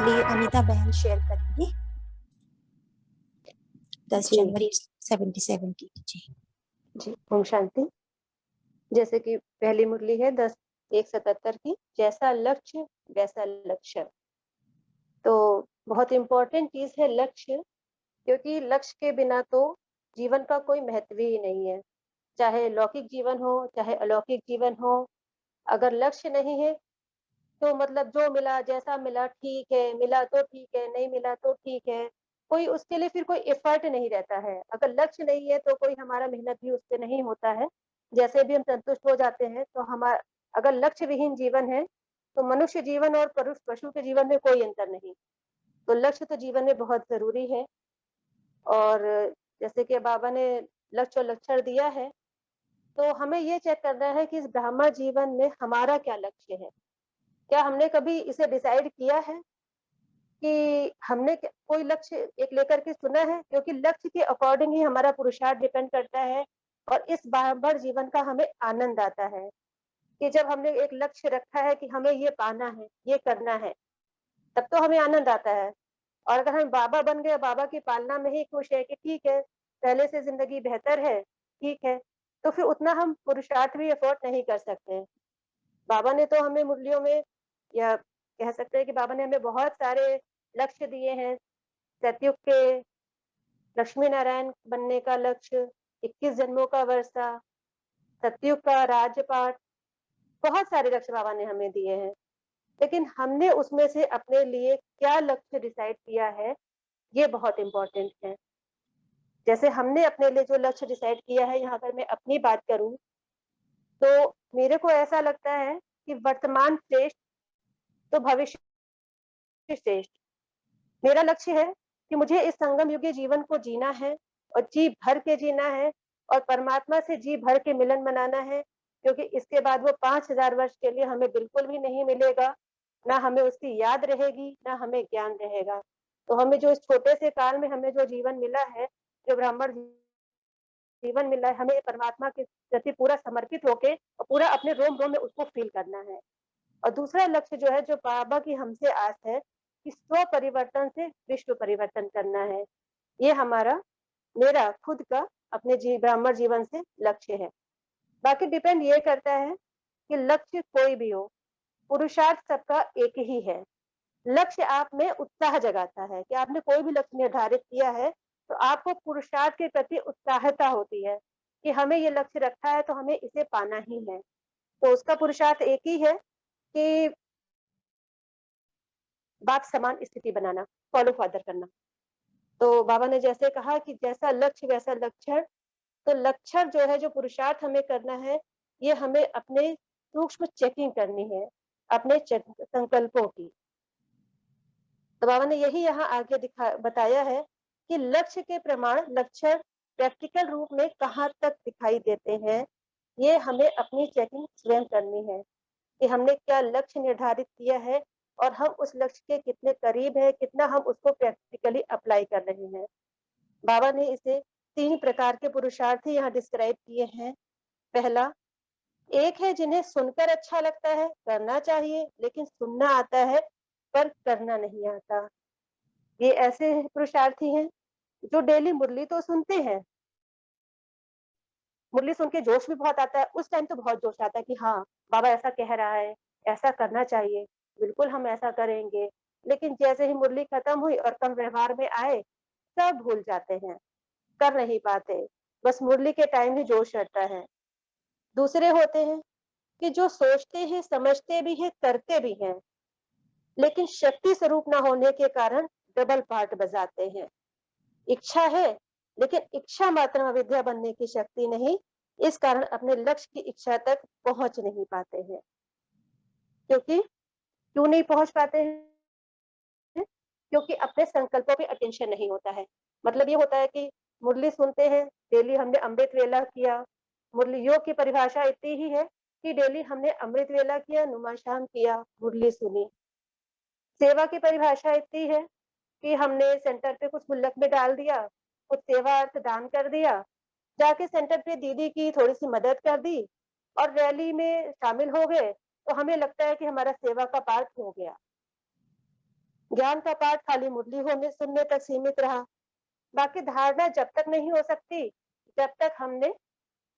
मुरली अनीता बहन शेयर करेंगी। 10 जी जनवरी 77 की। जी जी, ओम शांति। जैसे कि पहली मुरली है 10-1-77 की, जैसा लक्ष्य वैसा लक्ष्य। तो बहुत इम्पोर्टेंट चीज है लक्ष्य, क्योंकि लक्ष्य के बिना तो जीवन का कोई महत्व ही नहीं है। चाहे लौकिक जीवन हो, चाहे अलौकिक जीवन हो, अगर लक्ष्य नहीं है तो मतलब जो मिला जैसा मिला ठीक है, मिला तो ठीक है, नहीं मिला तो ठीक है। कोई उसके लिए फिर कोई एफर्ट नहीं रहता है। अगर लक्ष्य नहीं है तो कोई हमारा मेहनत भी उससे नहीं होता है। जैसे भी हम संतुष्ट हो जाते हैं तो हमारा अगर लक्ष्य विहीन जीवन है तो मनुष्य जीवन और पशु के जीवन में कोई अंतर नहीं। तो लक्ष्य तो जीवन में बहुत जरूरी है। और जैसे कि बाबा ने लक्ष्य और लक्षण दिया है, तो हमें ये चेक करना है कि इस ब्राह्मण जीवन में हमारा क्या लक्ष्य है। क्या हमने कभी इसे डिसाइड किया है कि हमने कोई लक्ष्य एक लेकर के सुना है? क्योंकि लक्ष्य के अकॉर्डिंग ही हमारा पुरुषार्थ डिपेंड करता है और इस बार जीवन का हमें आनंद आता है कि जब हमने एक लक्ष्य रखा है कि हमें ये पाना है, ये करना है, तब तो हमें आनंद आता है। और अगर हम बाबा बन गए, बाबा की पालना में ही खुश है कि ठीक है, पहले से जिंदगी बेहतर है, ठीक है, तो फिर उतना हम पुरुषार्थ भी अफोर्ड नहीं कर सकते। बाबा ने तो हमें मुरलियों में, या कह सकते हैं कि बाबा ने हमें बहुत सारे लक्ष्य दिए हैं। सतयुग के लक्ष्मी नारायण बनने का लक्ष्य, 21 जन्मों का वर्षा, सतयुग का राजपाट, बहुत सारे लक्ष्य बाबा ने हमें दिए हैं। लेकिन हमने उसमें से अपने लिए क्या लक्ष्य डिसाइड किया है, ये बहुत इम्पोर्टेंट है। जैसे हमने अपने लिए जो लक्ष्य डिसाइड किया है, यहाँ पर मैं अपनी बात करूं तो मेरे को ऐसा लगता है कि वर्तमान श्रेष्ठ तो भविष्य श्रेष्ठ। मेरा लक्ष्य है कि मुझे इस संगम युगी जीवन को जीना है और जी भर के जीना है और परमात्मा से जी भर के मिलन मनाना है, क्योंकि इसके बाद वो 5000 वर्ष के लिए हमें बिल्कुल भी नहीं मिलेगा। ना हमें उसकी याद रहेगी, ना हमें ज्ञान रहेगा। तो हमें जो इस छोटे से काल में हमें जो जीवन मिला है, जो ब्राह्मण जीवन मिला है, हमें परमात्मा के प्रति पूरा समर्पित होके और पूरा अपने रोम रोम में उसको फील करना है। और दूसरा लक्ष्य जो है, जो बाबा की हमसे आस है कि स्व परिवर्तन से विश्व परिवर्तन करना है। ये हमारा, मेरा खुद का अपने ब्राह्मण जीवन से लक्ष्य है। बाकी डिपेंड ये करता है कि लक्ष्य कोई भी हो, पुरुषार्थ सबका एक ही है। लक्ष्य आप में उत्साह जगाता है कि आपने कोई भी लक्ष्य निर्धारित किया है तो आपको पुरुषार्थ के प्रति उत्साहता होती है कि हमें ये लक्ष्य रखा है तो हमें इसे पाना ही है। तो उसका पुरुषार्थ एक ही है कि बाप समान स्थिति बनाना, फॉलो फादर करना। तो बाबा ने जैसे कहा कि जैसा लक्ष्य वैसा लक्षण। तो लक्षण जो है, जो पुरुषार्थ हमें करना है, ये हमें अपने सूक्ष्म चेकिंग करनी है, अपने संकल्पों की। तो बाबा ने यही यहाँ आगे बताया है कि लक्ष्य के प्रमाण लक्षण प्रैक्टिकल रूप में कहाँ तक दिखाई देते हैं, ये हमें अपनी चेकिंग स्वयं करनी है कि हमने क्या लक्ष्य निर्धारित किया है और हम उस लक्ष्य के कितने करीब है, कितना हम उसको प्रैक्टिकली अप्लाई कर रहे हैं। बाबा ने इसे 3 प्रकार के पुरुषार्थ यहाँ डिस्क्राइब किए हैं। पहला, एक है जिन्हें सुनकर अच्छा लगता है, करना चाहिए, लेकिन सुनना आता है पर करना नहीं आता। ये ऐसे पुरुषार्थी हैं जो डेली मुरली तो सुनते हैं, मुरली सुन के जोश भी बहुत आता है, उस टाइम तो बहुत जोश आता है कि हाँ, बाबा ऐसा कह रहा है, ऐसा करना चाहिए, बिल्कुल हम ऐसा करेंगे। लेकिन जैसे ही मुरली खत्म हुई और कल व्यवहार में आए, सब भूल जाते हैं, कर नहीं पाते, बस मुरली के टाइम ही जोश रहता है। दूसरे होते हैं कि जो सोचते हैं, समझते भी हैं, करते भी हैं, लेकिन शक्ति स्वरूप न होने के कारण डबल पार्ट बजाते हैं। इच्छा है, लेकिन इच्छा मात्र में विद्या बनने की शक्ति नहीं, इस कारण अपने लक्ष्य की इच्छा तक पहुंच नहीं पाते हैं। क्योंकि क्यों नहीं पहुंच पाते हैं? क्योंकि अपने संकल्पों पे अटेंशन नहीं होता है। मतलब ये होता है कि मुरली सुनते हैं, डेली हमने अमृत वेला किया। मुरली योग की परिभाषा इतनी ही है कि डेली हमने अमृत वेला किया, नुमाशाम किया, मुरली सुनी। सेवा की परिभाषा इतनी है कि हमने सेंटर पे कुछ गुल्लक में डाल दिया, कुछ सेवा अर्थ दान कर दिया, जाके सेंटर पे दीदी की थोड़ी सी मदद कर दी और रैली में शामिल हो गए, तो हमें लगता है कि हमारा सेवा का पार्ट हो गया। ज्ञान का पाठ खाली मुरली होने सुनने तक सीमित रहा। बाकी धारणा जब तक नहीं हो सकती, जब तक हमने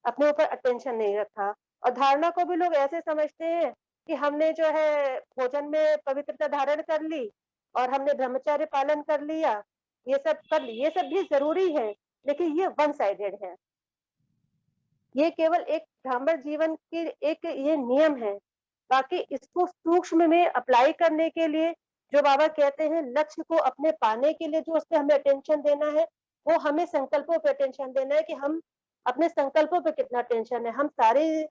अपने ऊपर अटेंशन नहीं रखा। और धारणा को भी लोग ऐसे समझते हैं कि हमने जो है भोजन में पवित्रता धारण कर ली और हमने ब्रह्मचर्य पालन कर लिया, ये सब कर ली, ये सब भी ज़रूरी है, लेकिन ये वन साइडेड है। ये केवल एक ब्राह्मण जीवन की एक ये नियम है। बाकी इसको सूक्ष्म में अप्लाई करने के लिए जो बाबा कहते हैं लक्ष्य को अपने पाने के लिए जो उसपे हमें अटेंशन देना है, वो हमें संकल्पों पे अटेंशन देना है कि हम अपने संकल्पों पे कितना अटेंशन है। हम सारी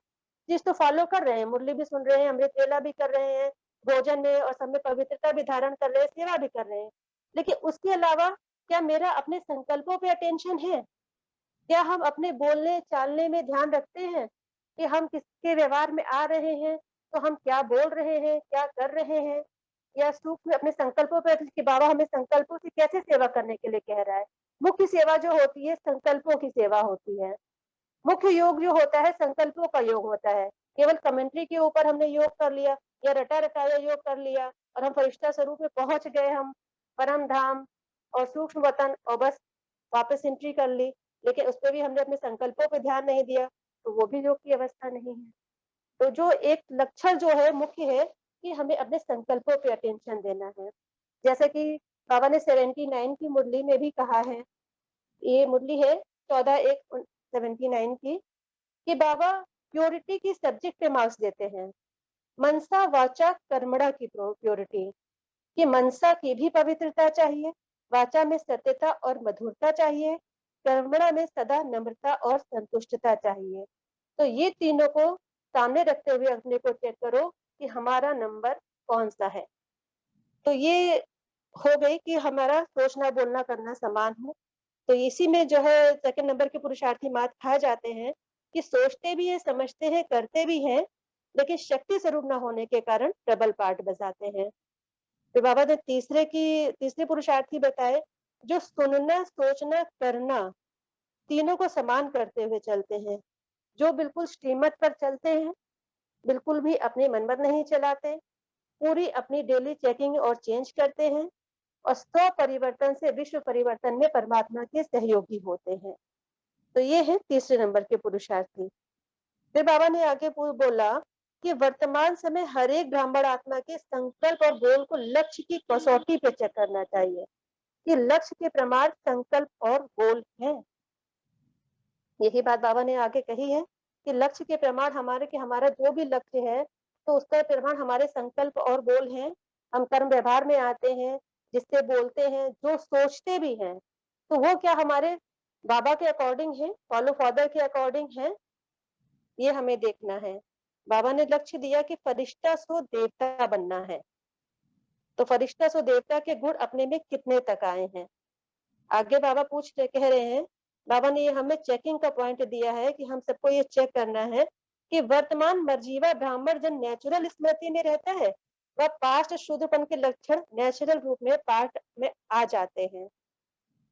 चीज़ तो फॉलो कर रहे हैं, मुरली भी सुन रहे हैं, अमृत वेला भी कर रहे हैं, भोजन में और सब में पवित्रता भी धारण कर रहे हैं, सेवा भी कर रहे हैं। लेकिन उसके अलावा क्या मेरा अपने संकल्पों पे अटेंशन है? क्या हम अपने बोलने-चालने में ध्यान रखते हैं कि हम किसके व्यवहार में आ रहे हैं, तो हम क्या बोल रहे हैं, क्या कर रहे हैं? या सूक्ष्म अपने संकल्पों पे कि बाबा हमें संकल्पों से कैसे सेवा करने के लिए कह रहा है? मुख्य सेवा जो होती है, संकल्पों की सेवा होती है। मुख्य योग जो होता है, संकल्पों का योग होता है। केवल कमेंट्री के ऊपर हमने योग कर लिया या रटा-रटाया योग कर लिया और हम फरिश्ता स्वरूप में पहुँच गए हम, परम धाम और सूक्ष्म वतन और बस वापस एंट्री कर ली, लेकिन उसपे भी हमने अपने संकल्पों पे ध्यान नहीं दिया, तो वो भी योग की अवस्था नहीं है। तो जो एक लक्षण जो है मुख्य है कि हमें अपने संकल्पों पे अटेंशन देना है। जैसे कि बाबा ने 79 की मुरली में भी कहा है, ये मुरली है 14/1/79 की, कि बाबा प्योरिटी की सब्जेक्ट पे मार्क्स देते हैं। मनसा वाचा कर्मणा की प्योरिटी, कि मनसा की भी पवित्रता चाहिए, वाचा में सत्यता और मधुरता चाहिए, कर्मणा में सदा नम्रता और संतुष्टता चाहिए। तो ये तीनों को सामने रखते हुए अपने को चेक करो कि हमारा नंबर कौन-सा है। तो ये हो गई कि हमारा सोचना, बोलना, करना समान हो। तो इसी में जो है सेकंड नंबर के पुरुषार्थी मात खा जाते हैं कि सोचते भी हैं, समझते हैं, करते भी हैं, लेकिन शक्ति स्वरूप ना होने के कारण डबल पार्ट बजाते हैं। फिर बाबा ने तीसरे पुरुषार्थी बताए, जो सुनना, सोचना, करना तीनों को समान करते हुए चलते हैं, जो बिल्कुल श्रीमत पर चलते हैं, बिल्कुल भी अपने मनमत नहीं चलाते, पूरी अपनी डेली चेकिंग और चेंज करते हैं और स्व परिवर्तन से विश्व परिवर्तन में परमात्मा के सहयोगी होते हैं। तो ये है तीसरे नंबर के पुरुषार्थी। फिर बाबा ने आगे बोला कि वर्तमान समय हर एक ब्राह्मण आत्मा के संकल्प और गोल को लक्ष्य की कसौटी पे चेक करना चाहिए कि लक्ष्य के प्रमाण संकल्प और गोल है। यही बात बाबा ने आगे कही है कि लक्ष्य के प्रमाण हमारा जो भी लक्ष्य है, तो उसका प्रमाण हमारे संकल्प और गोल हैं। हम कर्म व्यवहार में आते हैं, जिससे बोलते हैं, जो सोचते भी हैं, तो वो क्या हमारे बाबा के अकॉर्डिंग है, फॉलो फादर के अकॉर्डिंग है, ये हमें देखना है। बाबा ने लक्ष्य दिया कि फरिश्ता सो देवता बनना है, तो फरिश्ता सो देवता के गुण अपने में कितने तक आए हैं। आगे बाबा कह रहे हैं, बाबा ने ये हमें चेकिंग का पॉइंट दिया है कि हम सबको ये चेक करना है कि वर्तमान मर्जीवा ब्राह्मण जन नेचुरल स्मृति में रहता है, वह पास्ट शूद्रपन के लक्षण नेचुरल रूप में पार्ट में आ जाते हैं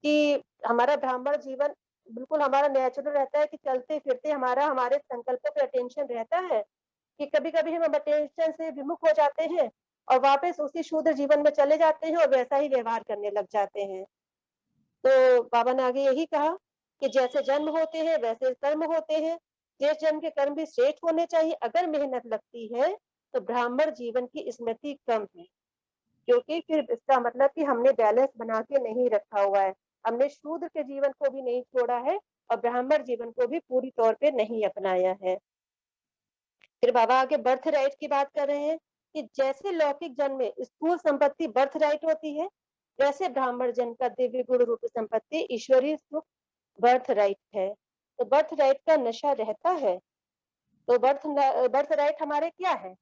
कि हमारा ब्राह्मण जीवन बिल्कुल हमारा नेचुरल रहता है कि चलते फिरते हमारा हमारे संकल्पों पे अटेंशन रहता है कि कभी-कभी हम अटेंशन से विमुख हो जाते हैं और वापस उसी शूद्र जीवन में चले जाते हैं और वैसा ही व्यवहार करने लग जाते हैं। तो बाबा ने आगे यही कहा कि जैसे जन्म होते हैं वैसे कर्म होते हैं, जिस जन्म के कर्म भी श्रेष्ठ होने चाहिए, अगर मेहनत लगती है तो ब्राह्मण जीवन की स्मृति कम है, क्योंकि फिर इसका मतलब कि हमने बैलेंस बना के नहीं रखा हुआ है, हमने शूद्र के जीवन को भी नहीं छोड़ा है और ब्राह्मण जीवन को भी पूरी तौर पे नहीं अपनाया है। फिर बाबा आगे बर्थ राइट की बात कर रहे हैं कि जैसे लौकिक जन्म में स्थूल संपत्ति बर्थ राइट होती है, वैसे ब्राह्मण जन्म का दिव्य गुण रूप संपत्ति ईश्वरीय सुख बर्थ राइट है। तो बर्थ राइट का नशा रहता है। तो बर्थ राइट हमारे क्या है?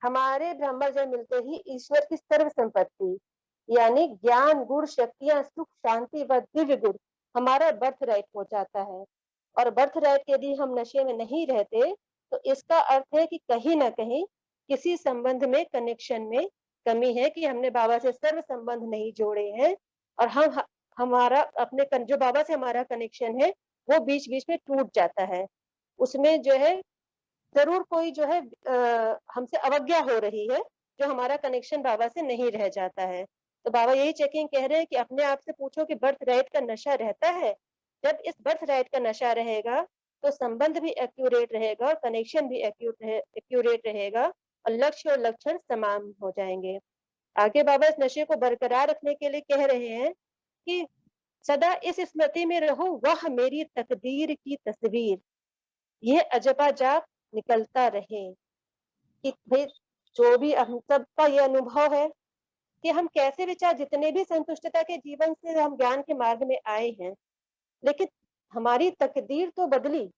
हमारे ब्राह्मण जन्म मिलते ही ईश्वर की सर्व संपत्ति यानी ज्ञान, गुण, शक्तियां, सुख, शांति व दिव्य गुण हमारा बर्थ राइट हो जाता है। और बर्थ राइट यदि हम नशे में नहीं रहते, तो इसका अर्थ है कि कहीं ना कहीं किसी संबंध में, कनेक्शन में कमी है कि हमने बाबा से सर्व संबंध नहीं जोड़े हैं और हमारा जो बाबा से हमारा कनेक्शन है वो बीच बीच में टूट जाता है। उसमें जो है जरूर कोई जो है हमसे अवज्ञा हो रही है, जो हमारा कनेक्शन बाबा से नहीं रह जाता है। तो बाबा यही चेकिंग कह रहे हैं कि अपने आप से पूछो कि बर्थ राइट का नशा रहता है? जब इस बर्थ राइट का नशा रहेगा, तो संबंध भी एक्यूरेट रहेगा और कनेक्शन भी एक्यूरेट रहेगा और लक्ष्य और लक्षण समान हो जाएँगे। आगे बाबा इस नशे को बरकरार रखने के लिए कह रहे हैं कि सदा इस स्मृति में रहो, वह मेरी तकदीर की तस्वीर, ये अजबा जाप निकलता रहे। कि भाई जो भी हम सबका ये अनुभव है कि हम कैसे भी चाहे जितने भी संतुष्टता के जीवन से हम ज्ञान के मार्ग में आए हैं, लेकिन हमारी तकदीर तो बदली।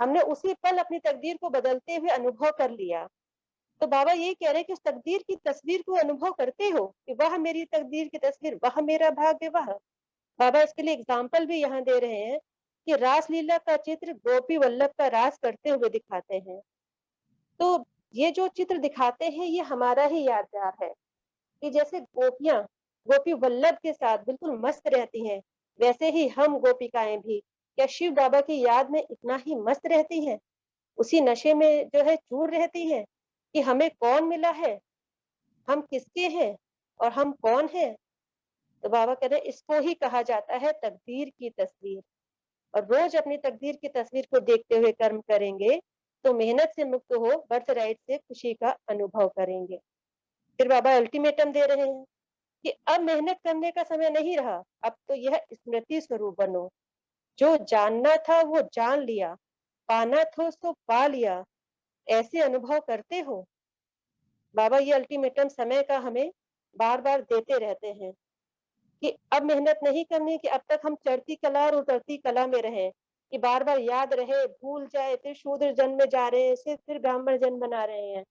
हमने उसी पल अपनी तकदीर को बदलते हुए अनुभव कर लिया। तो बाबा यही कह रहे हैं कि उस तकदीर की तस्वीर को अनुभव करते हो कि वह मेरी तकदीर की तस्वीर, वह मेरा भाग्य वह। बाबा इसके लिए एग्जाम्पल भी यहाँ दे रहे हैं कि रासलीला का चित्र गोपी वल्लभ का रास करते हुए दिखाते हैं। तो ये जो चित्र दिखाते हैं ये हमारा ही यादगार है कि जैसे गोपियां गोपी वल्लभ के साथ बिल्कुल मस्त रहती हैं, वैसे ही हम गोपिकाएं भी क्या शिव बाबा की याद में इतना ही मस्त रहती हैं, उसी नशे में जो है चूर रहती हैं कि हमें कौन मिला है, हम किसके हैं और हम कौन हैं। तो बाबा कह रहे हैं इसको ही कहा जाता है तकदीर की तस्वीर। और रोज अपनी तकदीर की तस्वीर को देखते हुए कर्म करेंगे तो मेहनत से मुक्त हो बर्थ राइट से खुशी का अनुभव करेंगे। फिर बाबा अल्टीमेटम दे रहे हैं कि अब मेहनत करने का समय नहीं रहा, अब तो यह स्मृति स्वरूप बनो। जो जानना था वो जान लिया, पाना था सो पा लिया, ऐसे अनुभव करते हो। बाबा ये अल्टीमेटम समय का हमें बार बार देते रहते हैं कि अब मेहनत नहीं करनी कि अब तक हम चढ़ती कला और उतरती कला में रहे, कि बार बार याद रहे, भूल जाए, फिर शूद्र जन्म में जा रहे हैं, फिर ब्राह्मण जन्म बना रहे हैं।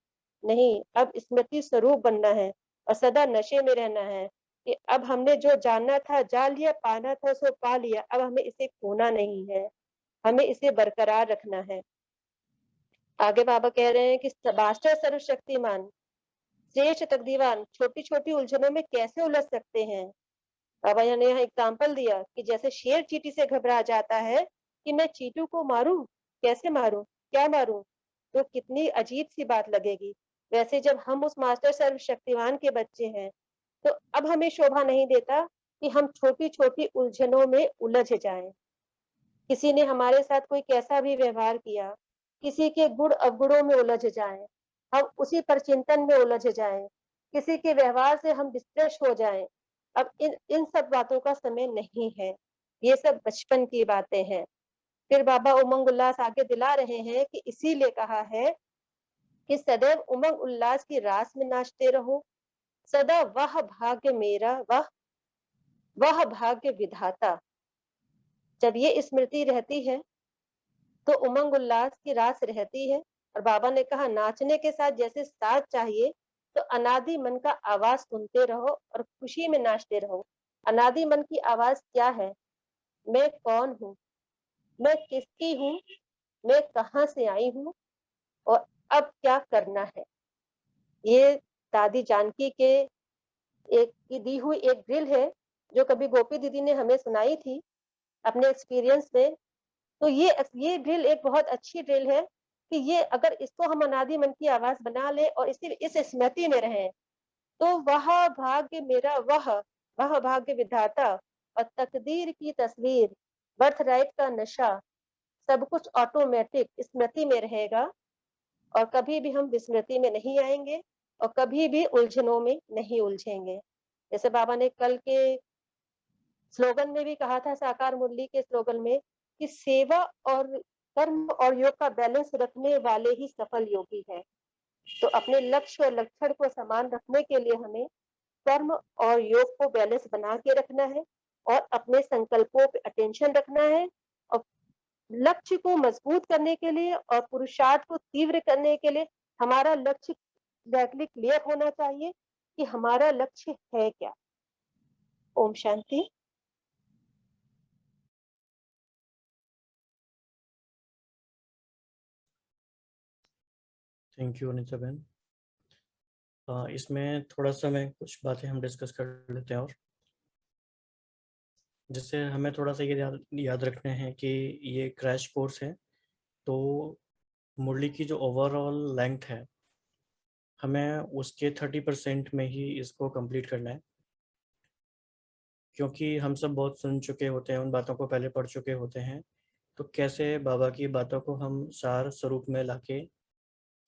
नहीं, अब स्मृति स्वरूप बनना है और सदा नशे में रहना है कि अब हमने जो जानना था जान लिया, पाना था सो पा लिया, अब हमें इसे खोना नहीं है, हमें इसे बरकरार रखना है। आगे बाबा कह रहे हैं कि मास्टर सर्वशक्तिमान श्रेष्ठ तकदीवान छोटी छोटी उलझनों में कैसे उलझ सकते हैं। बाबा ने यहाँ एग्जाम्पल दिया कि जैसे शेर चींटी से घबरा जाता है कि मैं चींटू को मारूं, कैसे मारूं, क्या मारूं, तो कितनी अजीब सी बात लगेगी। वैसे जब हम उस मास्टर सर्वशक्तिमान के बच्चे हैं तो अब हमें शोभा नहीं देता कि हम छोटी छोटी उलझनों में उलझ जाएं। किसी ने हमारे साथ कोई कैसा भी व्यवहार किया, किसी के गुण अवगुणों में उलझ जाएं, हम उसी पर चिंतन में उलझ जाएं, किसी के व्यवहार से हम डिस्ट्रेस हो जाएं। अब इन इन सब बातों का समय नहीं है, ये सब बचपन की बातें हैं। फिर बाबा उमंग उल्लास आगे दिला रहे हैं कि इसीलिए कहा है कि सदैव उमंग उल्लास की रास में नाचते रहो, सदा वह भाग्य मेरा, वह भाग्य विधाता। जब ये स्मृति रहती है तो उमंग उल्लास की रास रहती है। और बाबा ने कहा नाचने के साथ जैसे साथ चाहिए, तो अनादि मन का आवाज सुनते रहो और खुशी में नाचते रहो। अनादि मन की आवाज क्या है? मैं कौन हूँ, मैं किसकी हूँ, मैं कहाँ से आई हूँ और अब क्या करना है। ये दादी जानकी के एक की दी हुई एक ड्रिल है जो कभी गोपी दीदी ने हमें सुनाई थी अपने एक्सपीरियंस में। तो ये ड्रिल एक बहुत अच्छी ड्रिल है कि ये अगर इसको हम अनादि मन की आवाज बना ले और इस स्मृति में रहें, तो वह भाग्य मेरा, वह भाग्य विधाता और तकदीर की तस्वीर, बर्थ राइट का नशा, सब कुछ ऑटोमेटिक स्मृति में रहेगा और कभी भी हम विस्मृति में नहीं आएंगे और कभी भी उलझनों में नहीं उलझेंगे। जैसे बाबा ने कल के स्लोगन में भी कहा था, साकार मुरली के स्लोगन में, कि सेवा और कर्म और योग का बैलेंस रखने वाले ही सफल योगी है। तो अपने लक्ष्य और लक्षण को समान रखने के लिए हमें कर्म और योग को बैलेंस बना के रखना है और अपने संकल्पों पे अटेंशन रखना है और लक्ष्य को मजबूत करने के लिए और पुरुषार्थ को तीव्र करने के लिए हमारा लक्ष्य एग्जैक्टली क्लियर होना चाहिए कि हमारा लक्ष्य है क्या। ओम शांति। थैंक यू अनिता बहन। इसमें थोड़ा सा मैं कुछ बातें हम डिस्कस कर लेते हैं और जिससे हमें थोड़ा सा ये याद रखना है कि ये क्रैश कोर्स है। तो मुरली की जो ओवरऑल लेंथ है हमें उसके 30% में ही इसको कंप्लीट करना है, क्योंकि हम सब बहुत सुन चुके होते हैं, उन बातों को पहले पढ़ चुके होते हैं। तो कैसे बाबा की बातों को हम सार स्वरूप में लाके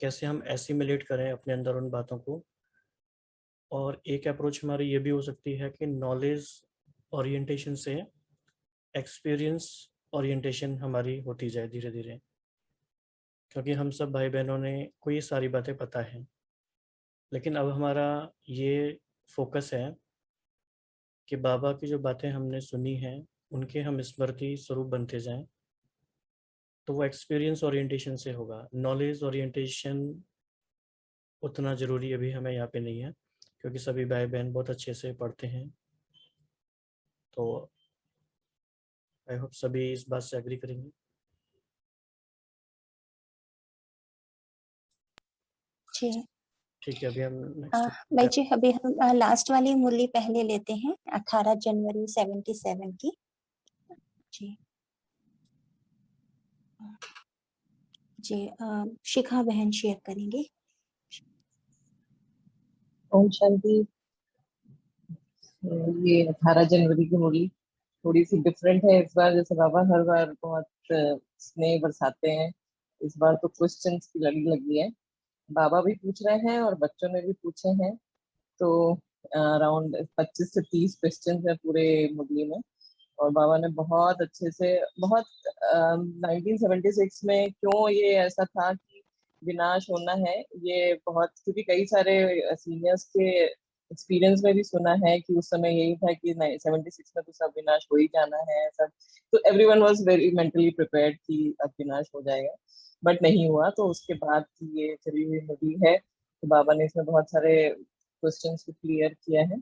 कैसे हम एसिमिलेट करें अपने अंदर उन बातों को। और एक अप्रोच हमारी ये भी हो सकती है कि नॉलेज ओरिएंटेशन से एक्सपीरियंस ओरिएंटेशन हमारी होती जाए धीरे धीरे, क्योंकि हम सब भाई बहनों ने को ये सारी बातें पता है, लेकिन अब हमारा ये फोकस है कि बाबा की जो बातें हमने सुनी हैं उनके हम स्मृति स्वरूप बनते जाएं। तो वो एक्सपीरियंस ओरिएंटेशन से होगा। नॉलेज ओरिएंटेशन उतना ज़रूरी अभी हमें यहाँ पे नहीं है, क्योंकि सभी भाई बहन बहुत अच्छे से पढ़ते हैं। तो आई होप सभी इस बात से एग्री करेंगे। जी ठीक है, अभी हम नेक्स्ट भाई जी, अभी हम लास्ट वाली मुरली पहले लेते हैं 18 जनवरी 77 की। जी जी शिखा बहन शेयर करेंगे। ओम शांति। ये 18 जनवरी की मुरली थोड़ी सी डिफरेंट है इस बार। जैसे बाबा हर बार बहुत स्नेह बरसाते हैं, इस बार तो क्वेश्चंस की लड़ी लगी है। बाबा भी पूछ रहे हैं और बच्चों ने भी पूछे हैं। तो अराउंड 25 से 30 क्वेश्चन है पूरे मुरली में। और बाबा ने बहुत अच्छे से, बहुत 1976 में क्यों ये ऐसा था कि विनाश होना है, ये बहुत, क्योंकि कई सारे सीनियर्स के एक्सपीरियंस में भी सुना है कि उस समय यही था कि 76 में तो सब विनाश हो ही जाना है सब। तो everyone was very mentally prepared कि अब विनाश हो जाएगा, बट नहीं हुआ। तो उसके बाद की ये चली हुई मूवी है, तो बाबा ने इसमें बहुत सारे क्वेश्चंस को क्लियर किया है।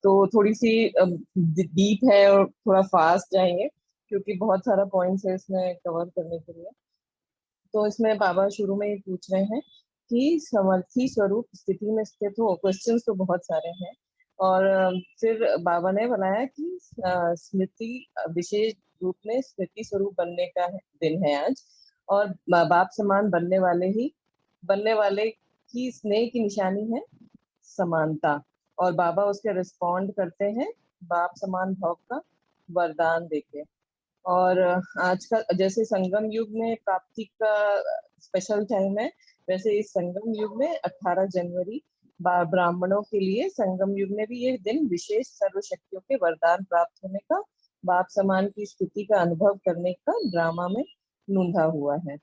तो थोड़ी सी डीप है और थोड़ा फास्ट जाएंगे, क्योंकि बहुत सारा पॉइंट्स है इसमें कवर करने के लिए। तो इसमें बाबा शुरू में ही पूछ रहे हैं कि समर्थी स्वरूप स्थिति में स्थित हो। क्वेश्चंस तो बहुत सारे हैं। और फिर बाबा ने बनाया कि स्मृति विशेष रूप में स्मृति स्वरूप बनने का दिन है आज, और बाप समान बनने वाले की स्नेह की निशानी है समानता। और बाबा उसके रिस्पॉन्ड करते हैं बाप समान भाव का वरदान देके। और आज का जैसे संगम युग में प्राप्ति का स्पेशल टाइम है, वैसे इस संगम युग में 18 जनवरी ब्राह्मणों के लिए संगम युग में भी ये दिन विशेष सर्वशक्तियों के वरदान प्राप्त होने का, बाप समान की स्थिति का अनुभव करने का ड्रामा में नूंधा हुआ है।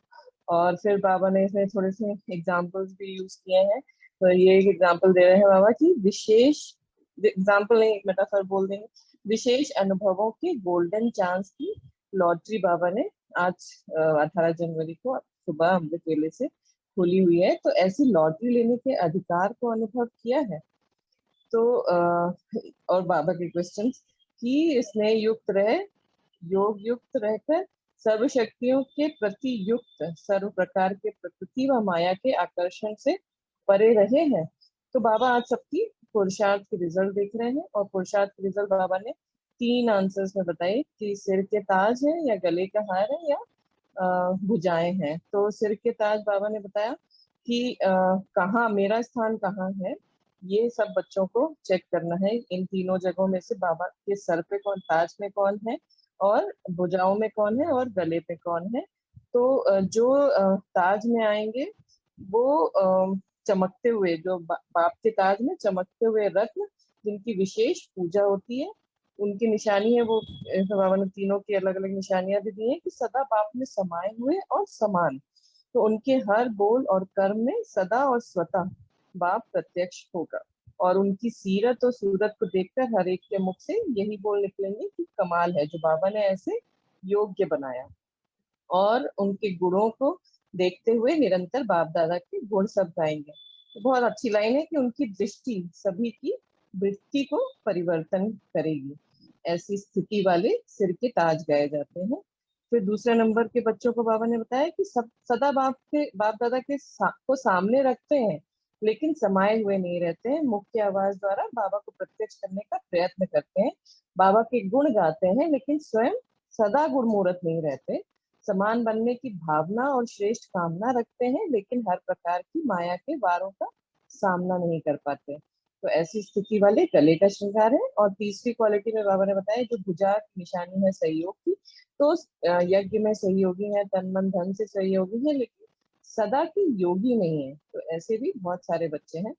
और फिर बाबा ने इसमें थोड़े से एग्जाम्पल्स भी यूज किए हैं। तो ये एक एग्जाम्पल दे रहे हैं बाबा की, विशेष एग्जाम्पल नहीं, एक मेटाफर बोल देंगे, विशेष अनुभवों के गोल्डन चांस की लॉटरी बाबा ने आज 18 जनवरी को सुबह अमृत वेले से खुली हुई है। तो ऐसी लॉटरी लेने के अधिकार को अनुभव किया है। तो और बाबा के क्वेश्चन कि इसने योग युक्त रहकर सर्व शक्तियों के प्रति युक्त सर्व प्रकार के प्रकृति व माया के आकर्षण से परे रहे हैं। तो बाबा आज सबकी पुरुषार्थ के रिजल्ट देख रहे हैं, और पुरुषार्थ के रिजल्ट बाबा ने 3 आंसर्स में बताए कि सिर के ताज है, या गले का हार है, या भुजाएं हैं। तो सिर के ताज बाबा ने बताया कि कहाँ मेरा स्थान कहाँ है, ये सब बच्चों को चेक करना है। इन तीनों जगहों में से बाबा के सर पे कौन, ताज में कौन है, और भुजाओं में कौन है, और गले पे कौन है। तो जो ताज में आएंगे वो चमकते हुए, जो बाप के ताज में चमकते हुए रत्न जिनकी विशेष पूजा होती है, उनकी निशानी है वो। बाबा ने तीनों की अलग अलग निशानियां भी दी हैं कि सदा बाप में समाये हुए और समान। तो उनके हर बोल और कर्म में सदा और स्वतः बाप प्रत्यक्ष होगा। और उनकी सीरत और सूरत को देखकर हर एक के मुख से यही बोल निकलेंगे कि कमाल है जो बाबा ने ऐसे योग्य बनाया। और उनके गुणों को देखते हुए निरंतर बाप दादा के गुण सब गाएंगे। तो बहुत अच्छी लाइन है कि उनकी दृष्टि सभी की वृत्ति को परिवर्तन करेगी। ऐसी स्थिति वाले सिर के ताज गाए जाते हैं। फिर दूसरे नंबर के बच्चों को बाबा ने बताया कि सब सदा बाप दादा के को सामने रखते हैं, लेकिन समाये हुए नहीं रहते हैं। मुख्य आवाज द्वारा बाबा को प्रत्यक्ष करने का प्रयत्न करते हैं, बाबा के गुण गाते हैं, लेकिन स्वयं सदा गुणमूर्त नहीं रहते। समान बनने की भावना और श्रेष्ठ कामना रखते हैं, लेकिन हर प्रकार की माया के वारों का सामना नहीं कर पाते। तो ऐसी स्थिति वाले गले का श्रृंगार है। और तीसरी क्वालिटी में बाबा ने बताया जो भुजा की निशानी है सहयोग की, तो यज्ञ में सहयोगी है, तन मन धन से सहयोगी है, लेकिन सदा की योगी नहीं है। तो ऐसे भी बहुत सारे बच्चे हैं।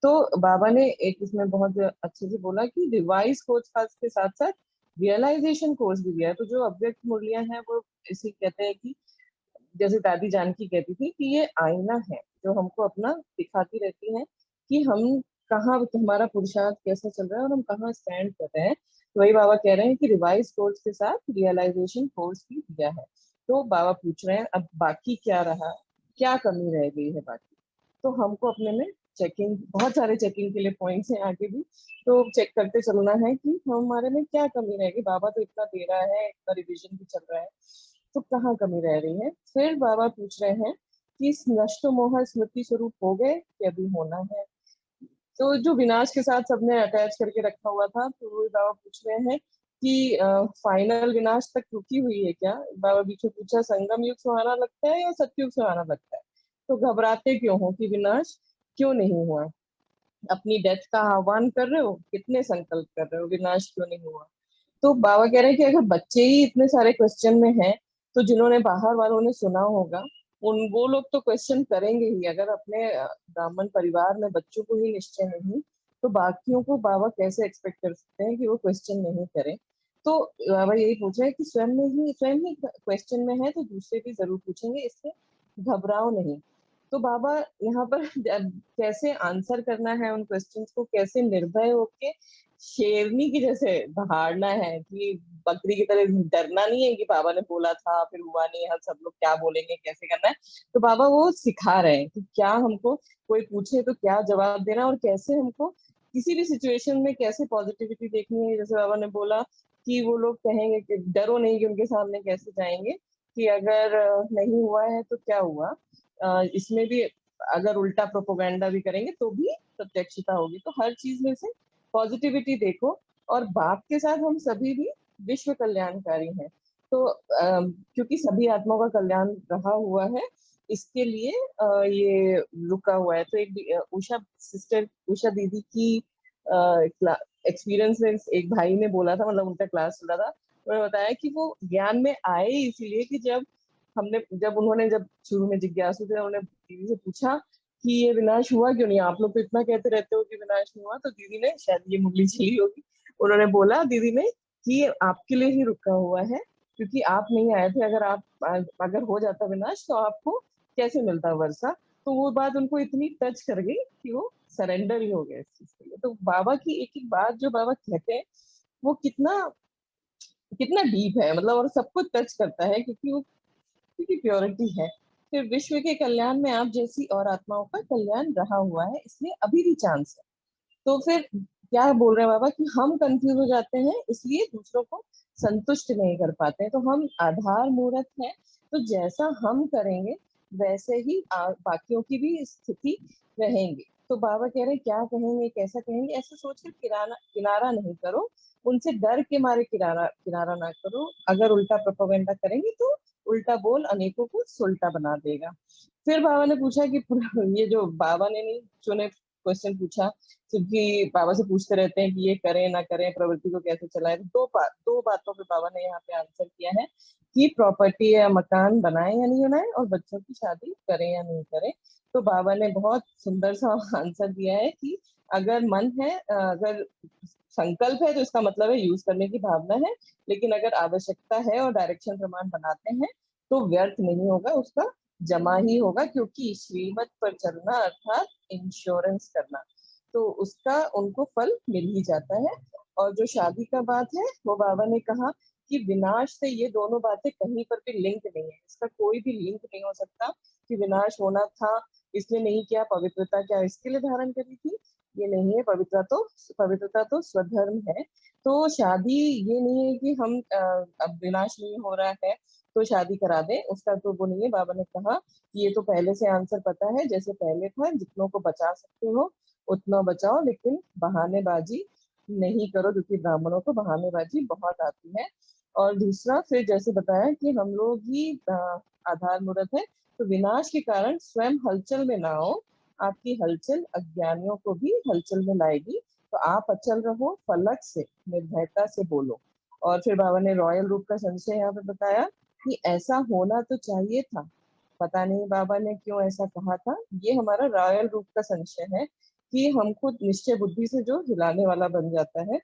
तो बाबा ने एक इसमें बहुत अच्छे से बोला कि रिवाइज कोर्स के साथ साथ रियलाइजेशन कोर्स भी दिया है। तो जो अव्यक्त मुरलियां हैं वो इसी कहते हैं कि जैसे दादी जानकी कहती थी कि ये आईना है जो हमको अपना दिखाती रहती है कि हम कहाँ, हमारा पुरुषार्थ कैसा चल रहा है और हम कहाँ स्टैंड कर रहे हैं। तो वही बाबा कह रहे हैं कि रिवाइज कोर्स के साथ रियलाइजेशन कोर्स भी दिया है। तो बाबा पूछ रहे हैं अब बाकी क्या रहा, क्या कमी रह गई है बाकी। तो हमको अपने में चेकिंग, बहुत सारे चेकिंग के लिए पॉइंट्स हैं आगे भी, तो चेक करते चलना है कि हमारे में क्या कमी रहेगी। बाबा तो इतना दे रहा है, इतना रिविजन भी चल रहा है, तो कहाँ कमी रह रही है। फिर बाबा पूछ रहे हैं कि इस नष्ट मोह स्मृति स्वरूप हो गए कि अभी होना है। तो जो विनाश के साथ सबने अटैच करके रखा हुआ था, तो वो बाबा पूछ रहे हैं कि फाइनल विनाश तक रुकी हुई है क्या। बाबा बीच में पूछा संगम युग सुहाना लगता है या सतयुग सुहाना लगता है, तो घबराते क्यों हो कि विनाश क्यों नहीं हुआ। अपनी डेथ का आह्वान कर रहे हो, कितने संकल्प कर रहे हो, विनाश क्यों नहीं हुआ। तो बाबा कह रहे हैं कि अगर बच्चे ही इतने सारे क्वेश्चन में हैं, तो जिन्होंने बाहर वालों ने सुना होगा उन वो लोग तो क्वेश्चन करेंगे ही। अगर अपने ब्राह्मण परिवार में बच्चों को ही निश्चय नहीं, तो बाकियों को बाबा कैसे एक्सपेक्ट कर सकते हैं कि वो क्वेश्चन नहीं करें। तो बाबा यही पूछ रहे हैं कि स्वयं ही क्वेश्चन में है तो दूसरे भी जरूर पूछेंगे, इससे घबराओ नहीं। तो बाबा यहाँ पर कैसे आंसर करना है उन क्वेश्चंस को, कैसे निर्भय होके शेरनी की जैसे दहाड़ना है, कि बकरी की तरह डरना नहीं है कि बाबा ने बोला था फिर हुआ नहीं, हम सब लोग क्या बोलेंगे, कैसे करना है। तो बाबा वो सिखा रहे हैं कि क्या हमको कोई पूछे तो क्या जवाब देना, और कैसे हमको किसी भी सिचुएशन में कैसे पॉजिटिविटी देखनी है। जैसे बाबा ने बोला कि वो लोग कहेंगे कि डरो नहीं, कि उनके सामने कैसे जाएंगे, कि अगर नहीं हुआ है तो क्या हुआ। इसमें भी अगर उल्टा प्रोपोगंडा भी करेंगे तो भी प्रत्यक्षता होगी। तो हर चीज में से पॉजिटिविटी देखो, और बाप के साथ हम सभी भी विश्व कल्याणकारी हैं। तो क्योंकि सभी आत्माओं का कल्याण रहा हुआ है, इसके लिए ये रुका हुआ है। तो एक उषा सिस्टर, उषा दीदी की एक्सपीरियंस में एक भाई ने बोला था, मतलब उनका क्लास चल रहा था, उन्होंने बताया कि वो ज्ञान में आए इसीलिए कि जब उन्होंने शुरू में जिज्ञासु थे, उन्होंने दीदी से पूछा कि ये विनाश हुआ क्यों नहीं, आप लोग तो इतना कहते रहते हो कि विनाश नहीं हुआ। तो दीदी ने, शायद ये मुरली चली होगी, उन्होंने बोला दीदी ने कि ये आपके लिए ही रुका हुआ है, क्योंकि आप नहीं आए थे। अगर हो जाता विनाश तो आपको कैसे मिलता वर्षा। तो वो बात उनको इतनी टच कर गई कि वो सरेंडर ही हो गए इस चीज के लिए। तो बाबा की एक एक बात जो बाबा कहते हैं वो कितना कितना डीप है, मतलब, और सबको टच करता है, क्योंकि प्योरिटी है। फिर विश्व के कल्याण में आप जैसी और आत्माओं का कल्याण रहा हुआ है, इसलिए अभी भी चांस है। तो फिर क्या बोल रहे हैं बाबा कि हम कंफ्यूज हो जाते हैं, इसलिए दूसरों को संतुष्ट नहीं कर पाते हैं। तो हम आधार मूर्त हैं, तो जैसा हम करेंगे वैसे ही बाकियों की भी स्थिति रहेंगी। तो बाबा कह रहे हैं क्या कहेंगे, कैसा कहेंगे, ऐसे सोचकर किनारा नहीं करो, उनसे डर के मारे किनारा ना करो। अगर उल्टा प्रोपेगेंडा करेंगे तो उल्टा बोल अनेकों को सुलटा बना देगा। फिर बाबा ने पूछा कि ये जो बाबा ने नहीं चुने क्वेश्चन पूछा, क्योंकि बाबा से पूछते रहते हैं कि ये करें ना करें, प्रवृत्ति को कैसे चलाएं। दो बातों पे बाबा ने यहाँ पे आंसर किया है कि प्रॉपर्टी या मकान बनाए या नहीं बनाए, और बच्चों की शादी करें या नहीं करें। तो बाबा ने बहुत सुंदर सा आंसर दिया है कि अगर मन है, अगर संकल्प है, तो इसका मतलब है यूज करने की भावना है। लेकिन अगर आवश्यकता है और डायरेक्शन प्रमाण बनाते हैं तो व्यर्थ नहीं होगा, उसका जमा ही होगा, क्योंकि श्रीमत पर चलना अर्थात इंश्योरेंस करना, तो उसका उनको फल मिल ही जाता है। और जो शादी का बात है, वो बाबा ने कहा कि विनाश से ये दोनों बातें कहीं पर भी लिंक नहीं है, इसका कोई भी लिंक नहीं हो सकता कि विनाश होना था इसलिए नहीं किया, पवित्रता क्या इसके लिए धारण करी थी, ये नहीं है। पवित्रता तो स्वधर्म है। तो शादी ये नहीं है कि हम अब विनाश नहीं हो रहा है तो शादी करा दें, उसका तो वो नहीं है। बाबा ने कहा कि ये तो पहले से आंसर पता है, जैसे पहले था, जितनों को बचा सकते हो उतना बचाओ, लेकिन बहानेबाजी नहीं करो, क्योंकि ब्राह्मणों को बहानेबाजी बहुत आती है। और दूसरा, फिर जैसे बताया कि हम लोग ही आधार मूर्त है, तो विनाश के कारण स्वयं हलचल में ना हो, आपकी हलचल अज्ञानियों को भी हलचल में लाएगी। तो आप अचल रहो, फलक से निर्भयता से बोलो। और फिर बाबा ने रॉयल रूप का संशय यहाँ पे बताया कि ऐसा होना तो चाहिए था, पता नहीं बाबा ने क्यों ऐसा कहा था। ये हमारा रॉयल रूप का संशय है कि हम खुद निश्चय बुद्धि से जो हिलाने वाला बन जाता है।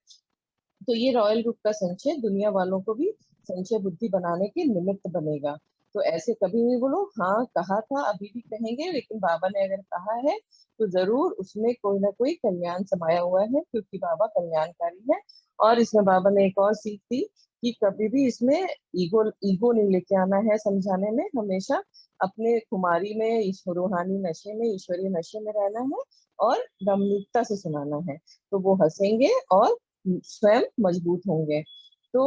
तो ये रॉयल रूप का संशय दुनिया वालों को भी संशय बुद्धि बनाने के निमित्त बनेगा। तो ऐसे कभी नहीं बोलो हाँ कहा था, अभी भी कहेंगे, लेकिन बाबा ने अगर कहा है तो जरूर उसमें कोई ना कोई कल्याण समाया हुआ है, क्योंकि बाबा कल्याणकारी है। और इसमें बाबा ने एक और सीख दी कि कभी भी इसमें ईगो ईगो नहीं लेके आना है समझाने में, हमेशा अपने खुमारी में, रूहानी नशे में, ईश्वरीय नशे में रहना है और नम्रता से सुनाना है। तो वो हंसेंगे और स्वयं मजबूत होंगे। तो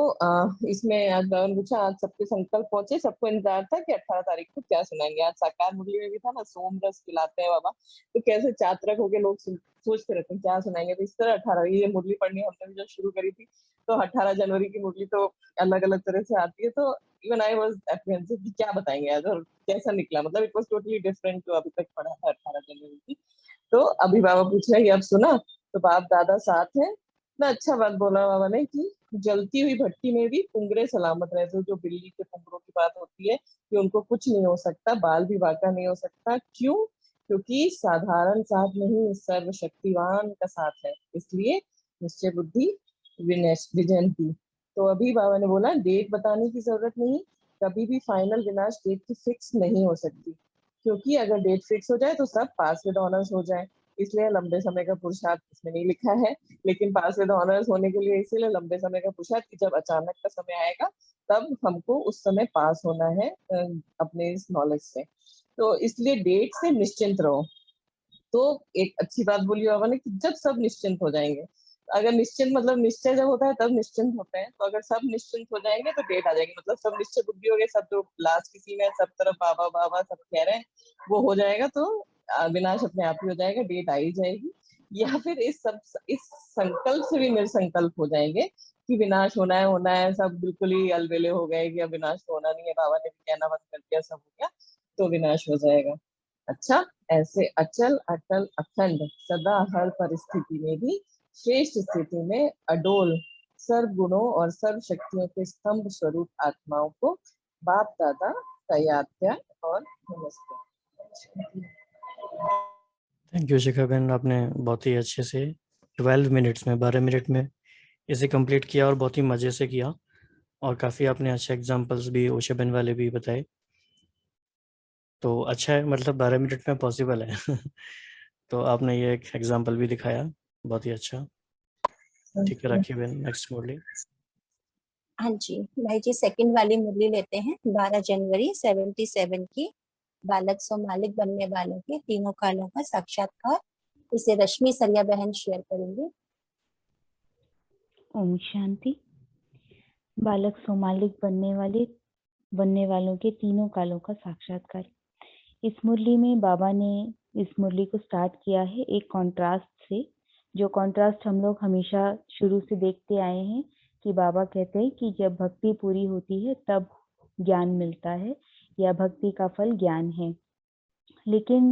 इसमें आज बाबा ने पूछा, आज सबके संकल्प पहुंचे, सबको इंतजार था कि 18 तारीख को क्या सुनाएंगे। आज साकार मुरली में भी था ना, सोम रस पिलाते हैं बाबा, तो कैसे चातरक होके लोग सोचते रहते हैं क्या सुनाएंगे। तो इस तरह 18 ये मुरली पढ़नी हमने भी जब शुरू करी थी तो 18 जनवरी की मुरली तो अलग अलग तरह से आती है। तो इवन आई वाज एप्रीहेंसिव कि क्या बताएंगे आज और कैसा निकला, मतलब इट वाज टोटली डिफरेंट जो अभी तक पढ़ा था 18 जनवरी की। तो अभी बाबा पूछ रहे हैं कि अब सुना तो बाप दादा साथ है ना। अच्छा बात बोला बाबा ने कि जलती हुई भट्टी में भी पुंगरे सलामत रहते। जो बिल्ली के पुंगरों की बात होती है कि उनको कुछ नहीं हो सकता, बाल भी बांका नहीं हो सकता। क्यों? क्योंकि साधारण साथ नहीं, सर्वशक्तिवान का साथ है, इसलिए निश्चय बुद्धि विजन की। तो अभी बाबा ने बोला डेट बताने की जरूरत नहीं, कभी भी फाइनल विनाश डेट की फिक्स नहीं हो सकती, क्योंकि अगर डेट फिक्स हो जाए तो सब पास विद ऑनर्स हो जाए। इसलिए लंबे समय का पुरुषार्थ इसमें नहीं लिखा है, लेकिन पास विद ऑनर्स होने के लिए इसीलिए लंबे समय का पुरुषार्थ कि जब अचानक का समय आएगा तब हमको उस समय पास होना है अपने इस नॉलेज से। तो इसलिए डेट से निश्चिंत रहो। तो एक अच्छी बात बोली बाबा ने कि जब सब निश्चिंत हो जाएंगे, अगर निश्चिंत मतलब निश्चय जब होता है तब निश्चिंत होते हैं, तो अगर सब निश्चिंत हो जाएंगे तो डेट आ जाएगी, मतलब सब निश्चय बुद्धि हो गए, सब जो लास्ट की सीन है सब तरफ बाबा बाबा सब कह रहे हैं वो हो जाएगा, तो विनाश अपने आप ही हो जाएगा, डेट आ ही जाएगी। या फिर इस संकल्प से भी निरसंकल्प हो जाएंगे कि विनाश होना है, सब बिल्कुल ही अलबेले हो गए कि अब विनाश तो होना नहीं है, बाबा ने भी कहना बंद कर दिया, सब हो गया तो विनाश हो जाएगा। अच्छा, ऐसे अचल अटल अखंड सदा हर परिस्थिति में भी श्रेष्ठ स्थिति में अडोल सर्व गुणों और सर्व शक्तियों के स्तंभ स्वरूप आत्माओं को बाप दादा तयात्या और नमस्ते। थैंक यू शिखा बहन, आपने बहुत ही अच्छे से 12 मिनट्स में 12 मिनट में इसे कंप्लीट किया और बहुत ही मज़े से किया, और काफ़ी आपने अच्छे एग्जांपल्स भी ओशा बहन वाले भी बताए। तो अच्छा है, मतलब 12 मिनट में पॉसिबल है तो आपने ये एक एग्जांपल भी दिखाया, बहुत ही अच्छा। ठीक है, रखिए बहन, नेक्स्ट मुरली। हाँ जी भाई जी, सेकंड वाली मुरली लेते हैं 12 जनवरी 77 की। बालक सो मालिक बनने वालों के तीनों कालों का साक्षात्कार। इसे रश्मि सरिया बहन शेयर करेंगे। ओम शांति। बालक सो मालिक बनने वालों के तीनों कालों का साक्षात्कार। इस मुरली में बाबा ने इस मुरली को स्टार्ट किया है एक कॉन्ट्रास्ट से, जो कॉन्ट्रास्ट हम लोग हमेशा शुरू से देखते आए हैं कि बाबा कहते हैं कि जब भक्ति पूरी होती है तब ज्ञान मिलता है, या भक्ति का फल ज्ञान है। लेकिन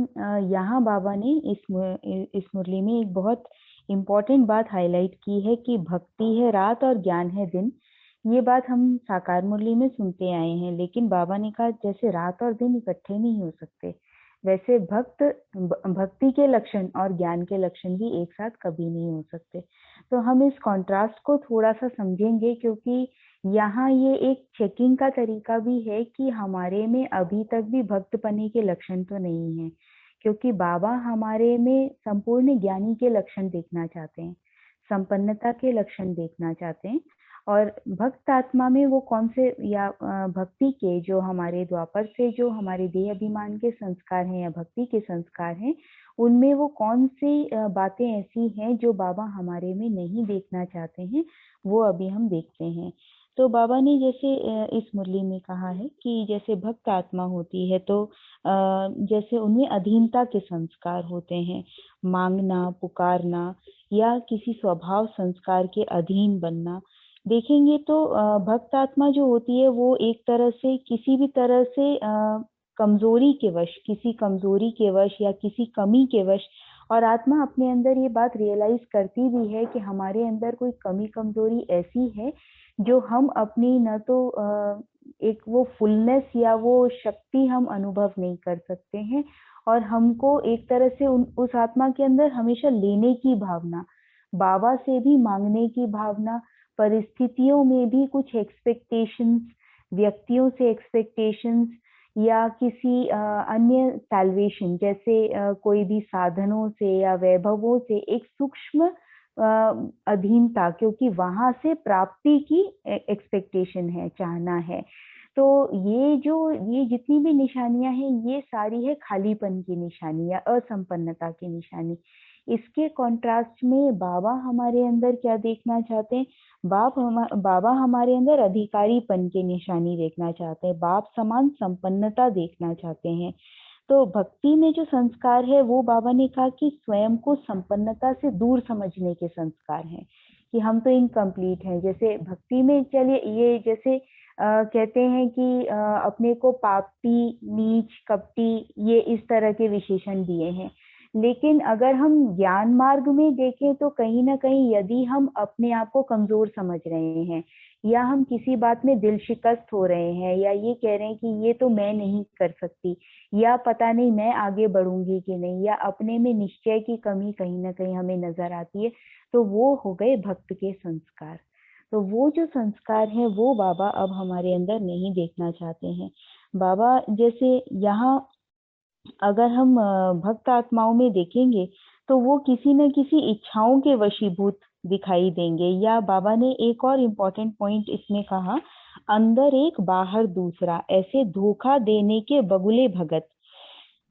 यहाँ बाबा ने इस मुरली में एक बहुत इम्पोर्टेंट बात हाईलाइट की है कि भक्ति है रात और ज्ञान है दिन। ये बात हम साकार मुरली में सुनते आए हैं, लेकिन बाबा ने कहा जैसे रात और दिन इकट्ठे नहीं हो सकते, वैसे भक्ति के लक्षण और ज्ञान के लक्षण भी एक साथ कभी नहीं हो सकते। तो हम इस कॉन्ट्रास्ट को थोड़ा सा समझेंगे, क्योंकि यहाँ ये एक चेकिंग का तरीका भी है कि हमारे में अभी तक भी भक्त बने के लक्षण तो नहीं है, क्योंकि बाबा हमारे में संपूर्ण ज्ञानी के लक्षण देखना चाहते हैं, संपन्नता के लक्षण देखना चाहते हैं। और भक्त आत्मा में वो कौन से, या भक्ति के जो हमारे द्वापर से जो हमारे देह अभिमान के संस्कार हैं या भक्ति के संस्कार हैं, उनमें वो कौन सी बातें ऐसी हैं जो बाबा हमारे में नहीं देखना चाहते हैं, वो अभी हम देखते हैं। तो बाबा ने जैसे इस मुरली में कहा है कि जैसे भक्त आत्मा होती है तो जैसे उनमें अधीनता के संस्कार होते हैं, मांगना, पुकारना या किसी स्वभाव संस्कार के अधीन बनना। देखेंगे तो भक्त आत्मा जो होती है वो एक तरह से किसी भी तरह से कमजोरी के वश या किसी कमी के वश, और आत्मा अपने अंदर ये बात रियलाइज करती भी है कि हमारे अंदर कोई कमी कमजोरी ऐसी है जो हम अपनी न तो एक वो फुलनेस या वो शक्ति हम अनुभव नहीं कर सकते हैं, और हमको एक तरह से उस आत्मा के अंदर हमेशा लेने की भावना, बाबा से भी मांगने की भावना, परिस्थितियों में भी कुछ एक्सपेक्टेशंस, व्यक्तियों से एक्सपेक्टेशंस, या किसी अन्य सैल्वेशन जैसे कोई भी साधनों से या वैभवों से एक सूक्ष्म अधीनता, क्योंकि वहां से प्राप्ति की एक्सपेक्टेशन है, चाहना है। तो ये जितनी भी निशानियां हैं, ये सारी है खालीपन की निशानी या असंपन्नता की निशानी। इसके कॉन्ट्रास्ट में बाबा हमारे अंदर क्या देखना चाहते हैं? बाबा हमारे अंदर अधिकारीपन की निशानी देखना चाहते हैं, बाप समान संपन्नता देखना चाहते हैं। तो भक्ति में जो संस्कार है वो बाबा ने कहा कि स्वयं को संपन्नता से दूर समझने के संस्कार हैं, कि हम तो इनकम्प्लीट हैं। जैसे भक्ति में चलिए ये जैसे कहते हैं कि अपने को पापी, नीच, कपटी, ये इस तरह के विशेषण दिए हैं। लेकिन अगर हम ज्ञान मार्ग में देखें तो कहीं ना कहीं यदि हम अपने आप को कमजोर समझ रहे हैं, या हम किसी बात में दिल शिकस्त हो रहे हैं, या ये कह रहे हैं कि ये तो मैं नहीं कर सकती, या पता नहीं मैं आगे बढ़ूंगी कि नहीं, या अपने में निश्चय की कमी कहीं ना कहीं हमें नजर आती है, तो वो हो गए भक्त के संस्कार। तो वो जो संस्कार है वो बाबा अब हमारे अंदर नहीं देखना चाहते हैं। बाबा जैसे यहाँ अगर हम भक्त आत्माओं में देखेंगे तो वो किसी न किसी इच्छाओं के वशीभूत दिखाई देंगे, या बाबा ने एक और इम्पोर्टेंट पॉइंट इसमें कहा, अंदर एक बाहर दूसरा, ऐसे धोखा देने के बगुले भगत।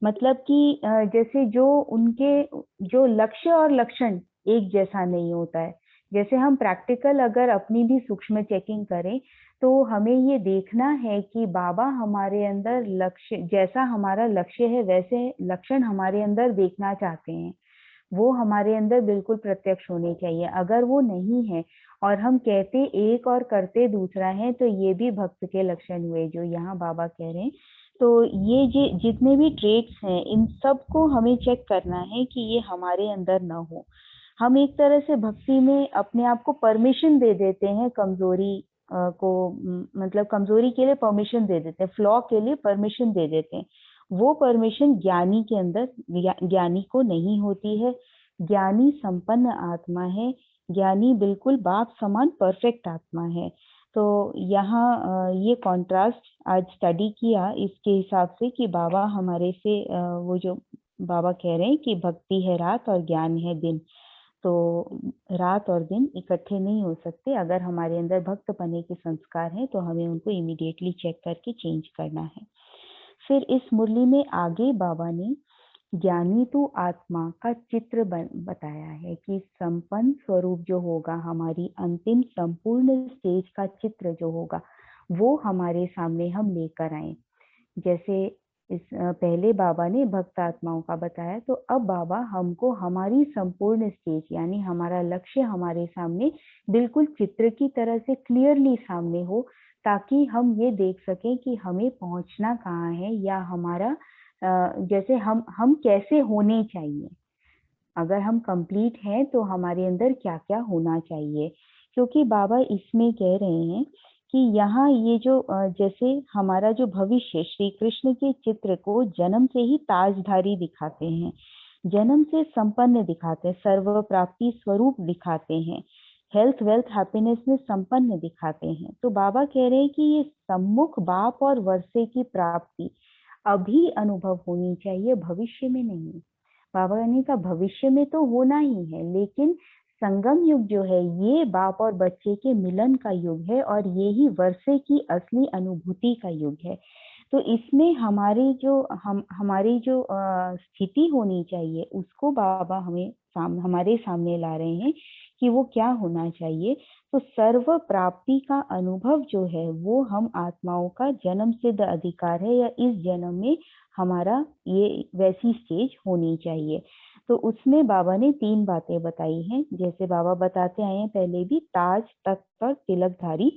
मतलब कि जैसे जो लक्ष्य और लक्षण एक जैसा नहीं होता है। जैसे हम प्रैक्टिकल अगर अपनी भी सूक्ष्म चेकिंग करें तो हमें ये देखना है कि बाबा हमारे अंदर लक्ष्य, जैसा हमारा लक्ष्य है वैसे लक्षण हमारे अंदर देखना चाहते हैं, वो हमारे अंदर बिल्कुल प्रत्यक्ष होने चाहिए। अगर वो नहीं है और हम कहते एक और करते दूसरा है तो ये भी भक्त के लक्षण हुए जो यहाँ बाबा कह रहे हैं। तो ये जितने भी ट्रेट्स हैं इन सब को हमें चेक करना है कि ये हमारे अंदर ना हो। हम एक तरह से भक्ति में अपने आप को परमिशन दे देते हैं कमजोरी को, मतलब कमजोरी के लिए परमिशन दे देते हैं, फ्लॉ के लिए परमिशन दे देते हैं। वो परमिशन ज्ञानी के अंदर, ज्ञानी को नहीं होती है। ज्ञानी संपन्न आत्मा है, ज्ञानी बिल्कुल बाप समान परफेक्ट आत्मा है। तो यहाँ ये कॉन्ट्रास्ट आज स्टडी किया इसके हिसाब से कि बाबा हमारे से वो जो बाबा कह रहे हैं कि भक्ति है रात और ज्ञान है दिन, तो रात और दिन इकट्ठे नहीं हो सकते। अगर हमारे अंदर भक्त बने के संस्कार हैं तो हमें उनको इमीडिएटली चेक करके चेंज करना है। फिर इस मुरली में आगे बाबा ने ज्ञानी तो आत्मा का चित्र बताया है कि संपन्न स्वरूप जो होगा, हमारी अंतिम संपूर्ण स्टेज का चित्र जो होगा वो हमारे सामने हम लेकर आए। जैसे इस पहले बाबा ने भक्त आत्माओं का बताया, तो अब बाबा हमको हमारी संपूर्ण स्टेज यानी हमारा लक्ष्य हमारे सामने बिल्कुल चित्र की तरह से क्लियरली सामने हो, ताकि हम ये देख सकें कि हमें पहुंचना कहाँ है, या हमारा जैसे हम कैसे होने चाहिए। अगर हम कंप्लीट हैं तो हमारे अंदर क्या क्या होना चाहिए, क्योंकि बाबा इसमें कह रहे हैं कि यहाँ ये जो जैसे हमारा जो भविष्य श्री कृष्ण के चित्र को जन्म से ही ताजधारी दिखाते हैं, जन्म से संपन्न दिखाते हैं, सर्व प्राप्ति स्वरूप दिखाते हैं, हेल्थ वेल्थ हैप्पीनेस में संपन्न दिखाते हैं। तो बाबा कह रहे हैं कि ये सम्मुख बाप और वर्षे की प्राप्ति अभी अनुभव होनी चाहिए, भविष्य में नहीं। बाबा ने कहा भविष्य में तो होना ही है, लेकिन संगम युग जो है ये बाप और बच्चे के मिलन का युग है, और ये ही वर्षे की असली अनुभूति का युग है। तो इसमें हमारी जो स्थिति होनी चाहिए उसको बाबा हमारे सामने ला रहे हैं कि वो क्या होना चाहिए। तो सर्व प्राप्ति का अनुभव जो है वो हम आत्माओं का जन्म सिद्ध अधिकार है, या इस जन्म में हमारा ये वैसी स्टेज होनी चाहिए। तो उसमें बाबा ने 3 बातें बताई हैं, जैसे बाबा बताते आए हैं पहले भी, ताज, तख्त और तिलकधारी,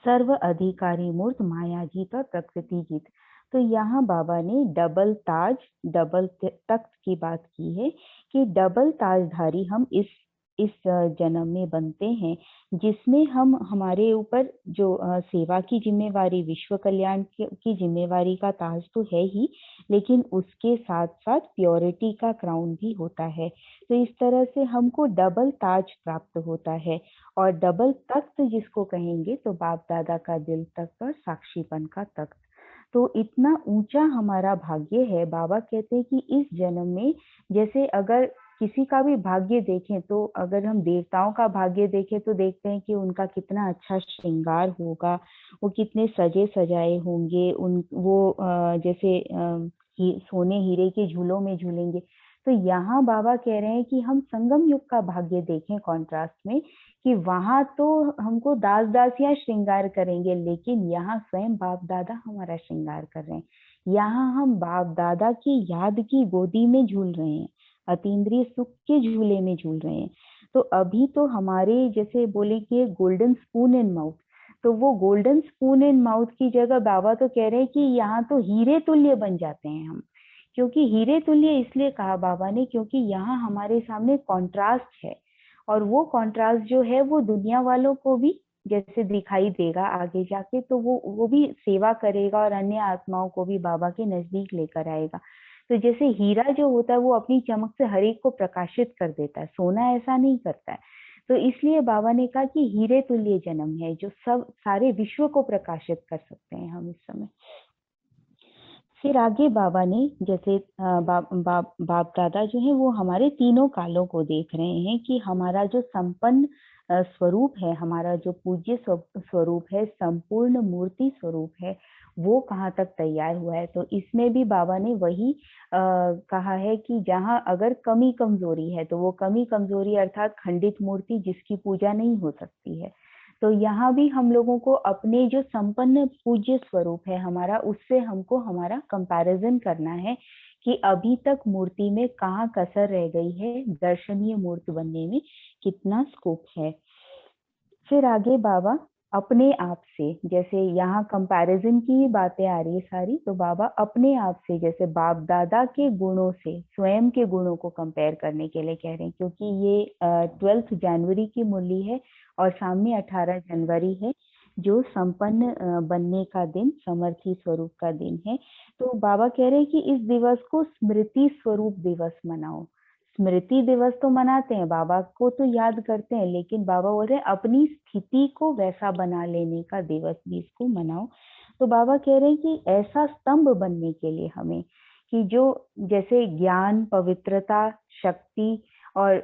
सर्व अधिकारी मूर्त, मायाजीत और प्रकृति जीत। तो यहाँ बाबा ने डबल ताज, डबल तख्त की बात की है कि डबल ताजधारी हम इस जन्म में बनते हैं, जिसमें हम हमारे ऊपर जो सेवा की जिम्मेवारी, विश्व कल्याण की जिम्मेवारी का ताज तो है ही, लेकिन उसके साथ साथ प्योरिटी का क्राउन भी होता है। तो इस तरह से हमको डबल ताज प्राप्त होता है। और डबल तख्त जिसको कहेंगे तो बाप दादा का दिल तख्त और साक्षीपन का तख्त। तो इतना ऊंचा हमारा भाग्य है। बाबा कहते हैं कि इस जन्म में, जैसे अगर किसी का भी भाग्य देखें, तो अगर हम देवताओं का भाग्य देखें तो देखते हैं कि उनका कितना अच्छा श्रृंगार होगा, वो कितने सजे सजाए होंगे, वो जैसे सोने हीरे के झूलों में झूलेंगे। तो यहाँ बाबा कह रहे हैं कि हम संगम युग का भाग्य देखें कॉन्ट्रास्ट में, कि वहां तो हमको दास दासियां श्रृंगार करेंगे, लेकिन यहाँ स्वयं बाप दादा हमारा श्रृंगार कर रहे हैं। यहाँ हम बाप दादा की याद की गोदी में झूल रहे हैं, अतीन्द्रिय सुख के झूले में झूल रहे हैं। तो अभी तो हमारे जैसे बोले कि गोल्डन स्पून इन माउथ, तो वो गोल्डन स्पून इन माउथ की जगह बाबा तो कह रहे हैं कि यहाँ तो हीरे तुल्य बन जाते हैं हम। क्योंकि हीरे तुल्य इसलिए कहा बाबा ने, क्योंकि यहाँ हमारे सामने कॉन्ट्रास्ट है, और वो कॉन्ट्रास्ट जो है वो दुनिया वालों को भी जैसे दिखाई देगा आगे जाके, तो वो भी सेवा करेगा और अन्य आत्माओं को भी बाबा के नजदीक लेकर आएगा। तो जैसे हीरा जो होता है वो अपनी चमक से हर एक को प्रकाशित कर देता है, सोना ऐसा नहीं करता है। तो इसलिए बाबा ने कहा कि हीरे तुल्य जन्म है, जो सब सारे विश्व को प्रकाशित कर सकते हैं हम इस समय। फिर आगे बाबा ने जैसे बाप दादा जो है वो हमारे तीनों कालों को देख रहे हैं कि हमारा जो संपन्न स्वरूप है, हमारा जो पूज्य स्वरूप है, संपूर्ण मूर्ति स्वरूप है, वो कहाँ तक तैयार हुआ है। तो इसमें भी बाबा ने वही कहा है कि जहाँ अगर कमी कमजोरी है तो वो कमी कमजोरी अर्थात खंडित मूर्ति जिसकी पूजा नहीं हो सकती है। तो यहाँ भी हम लोगों को अपने जो संपन्न पूज्य स्वरूप है हमारा, उससे हमको हमारा कंपैरिजन करना है कि अभी तक मूर्ति में कहाँ कसर रह गई है, दर्शनीय मूर्ति बनने में कितना स्कोप है। फिर आगे बाबा अपने आप से, जैसे यहाँ कंपैरिजन की बातें आ रही है सारी, तो बाबा अपने आप से जैसे बाप दादा के गुणों से स्वयं के गुणों को कंपेयर करने के लिए कह रहे हैं, क्योंकि ये 12 जनवरी की मुरली है और सामने 18 जनवरी है जो संपन्न बनने का दिन, समर्थी स्वरूप का दिन है। तो बाबा कह रहे हैं कि इस दिवस को स्मृति स्वरूप दिवस मनाओ। स्मृति दिवस तो मनाते हैं, बाबा को तो याद करते हैं, लेकिन बाबा बोल रहे हैं अपनी स्थिति को वैसा बना लेने का दिवस भी इसको मनाओ। तो बाबा कह रहे हैं कि ऐसा स्तंभ बनने के लिए हमें, कि जो जैसे ज्ञान, पवित्रता, शक्ति और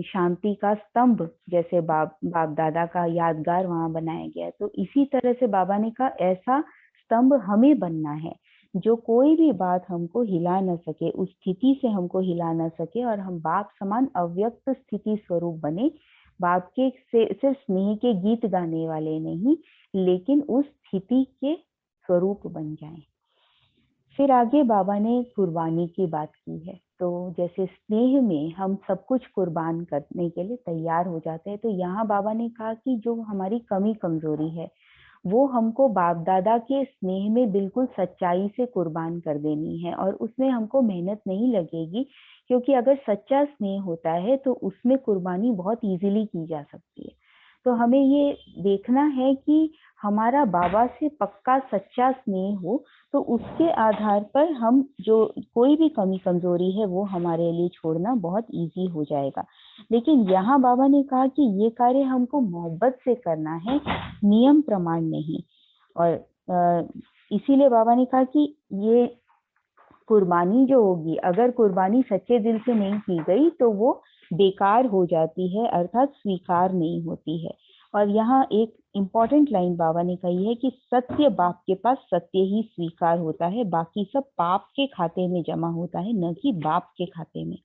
शांति का स्तंभ जैसे बाप दादा का यादगार वहां बनाया गया है, तो इसी तरह से बाबा ने कहा ऐसा स्तंभ हमें बनना है जो कोई भी बात हमको हिला न सके, उस स्थिति से हमको हिला न सके, और हम बाप समान अव्यक्त स्थिति स्वरूप बने। बाप के सिर्फ स्नेह के गीत गाने वाले नहीं, लेकिन उस स्थिति के स्वरूप बन जाएं। फिर आगे बाबा ने कुर्बानी की बात की है। तो जैसे स्नेह में हम सब कुछ कुर्बान करने के लिए तैयार हो जाते हैं, तो यहाँ बाबा ने कहा कि जो हमारी कमी कमजोरी है वो हमको बाप दादा के स्नेह में बिल्कुल सच्चाई से कुर्बान कर देनी है, और उसमें हमको मेहनत नहीं लगेगी, क्योंकि अगर सच्चा स्नेह होता है तो उसमें कुर्बानी बहुत इजीली की जा सकती है। तो हमें ये देखना है कि हमारा बाबा से पक्का सच्चा स्नेह हो, तो उसके आधार पर हम जो कोई भी कमी कमजोरी है वो हमारे लिए छोड़ना बहुत इजी हो जाएगा। लेकिन यहाँ बाबा ने कहा कि ये कार्य हमको मोहब्बत से करना है, नियम प्रमाण नहीं। और इसीलिए बाबा ने कहा कि ये कुर्बानी जो होगी, अगर कुर्बानी सच्चे दिल से नहीं की गई तो वो बेकार हो जाती है, अर्थात स्वीकार नहीं होती है। और यहाँ एक इम्पॉर्टेंट लाइन बाबा ने कही है कि सत्य बाप के पास सत्य ही स्वीकार होता है, बाकी सब पाप के खाते में जमा होता है, न कि बाप के खाते में।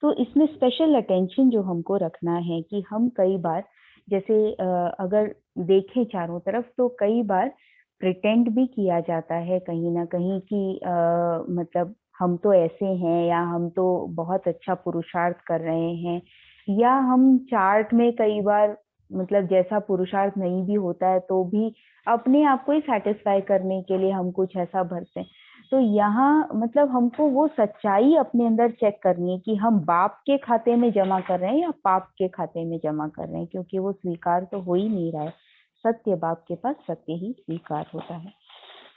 तो इसमें स्पेशल अटेंशन जो हमको रखना है कि हम कई बार जैसे अगर देखें चारों तरफ तो कई बार प्रिटेंड भी किया जाता है कहीं ना कहीं कि मतलब हम तो ऐसे हैं, या हम तो बहुत अच्छा पुरुषार्थ कर रहे हैं, या हम चार्ट में कई बार मतलब जैसा पुरुषार्थ नहीं भी होता है तो भी अपने आप को ही सेटिस्फाई करने के लिए हम कुछ ऐसा भरते हैं। तो यहाँ मतलब हमको वो सच्चाई अपने अंदर चेक करनी है कि हम बाप के खाते में जमा कर रहे हैं या पाप के खाते में जमा कर रहे हैं, क्योंकि वो स्वीकार तो हो ही नहीं रहा है। सत्य बाप के पास सत्य ही स्वीकार होता है।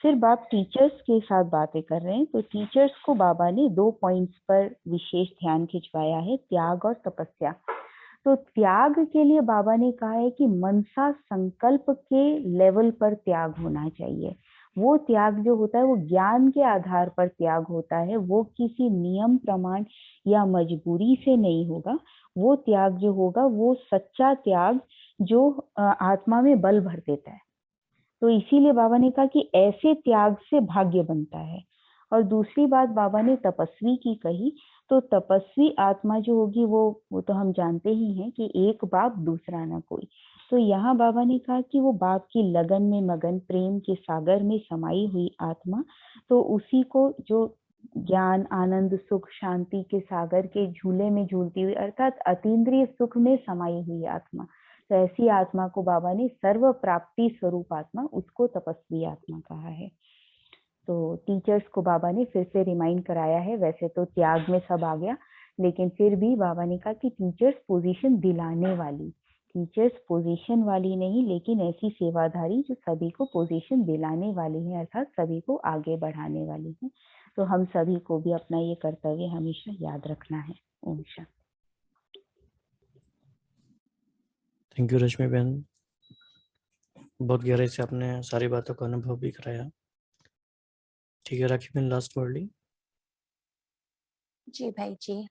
फिर बाप टीचर्स के साथ बातें कर रहे हैं, तो टीचर्स को बाबा ने 2 पॉइंट्स पर विशेष ध्यान खिंचवाया है, त्याग और तपस्या। तो त्याग के लिए बाबा ने कहा है कि मनसा संकल्प के लेवल पर त्याग होना चाहिए। वो त्याग जो होता है वो ज्ञान के आधार पर त्याग होता है, वो किसी नियम प्रमाण या मजबूरी से नहीं होगा। वो त्याग जो होगा वो सच्चा त्याग जो आत्मा में बल भर देता है। तो इसीलिए बाबा ने कहा कि ऐसे त्याग से भाग्य बनता है। और दूसरी बात बाबा ने तपस्वी की कही, तो तपस्वी आत्मा जो होगी वो तो हम जानते ही हैं कि एक बाप दूसरा ना कोई। तो यहाँ बाबा ने कहा कि वो बाप की लगन में मगन प्रेम के सागर में समाई हुई आत्मा, तो उसी को जो ज्ञान आनंद सुख शांति के सागर के झूले में झूलती हुई अर्थात अतीन्द्रिय सुख में समाई हुई आत्मा, तो ऐसी आत्मा को बाबा ने सर्व प्राप्ति स्वरूप आत्मा, उसको तपस्वी आत्मा कहा है। तो टीचर्स को बाबा ने फिर से रिमाइंड कराया है। वैसे तो त्याग में सब आ गया, लेकिन फिर भी बाबा ने कहा कि टीचर्स पोजीशन दिलाने वाली, टीचर्स पोजीशन वाली नहीं, लेकिन ऐसी सेवाधारी जो सभी को पोजीशन दिलाने वाली है, अर्थात सभी को आगे बढ़ाने वाली है। तो हम सभी को भी अपना ये कर्तव्य हमेशा याद रखना है। ओम शांति। थैंक यू रश्मि बहन, बहुत गहराई से आपने सारी बातों का अनुभव भी कराया। ठीक है राखी बहन, लास्ट वर्ड ली। जी भाई जी,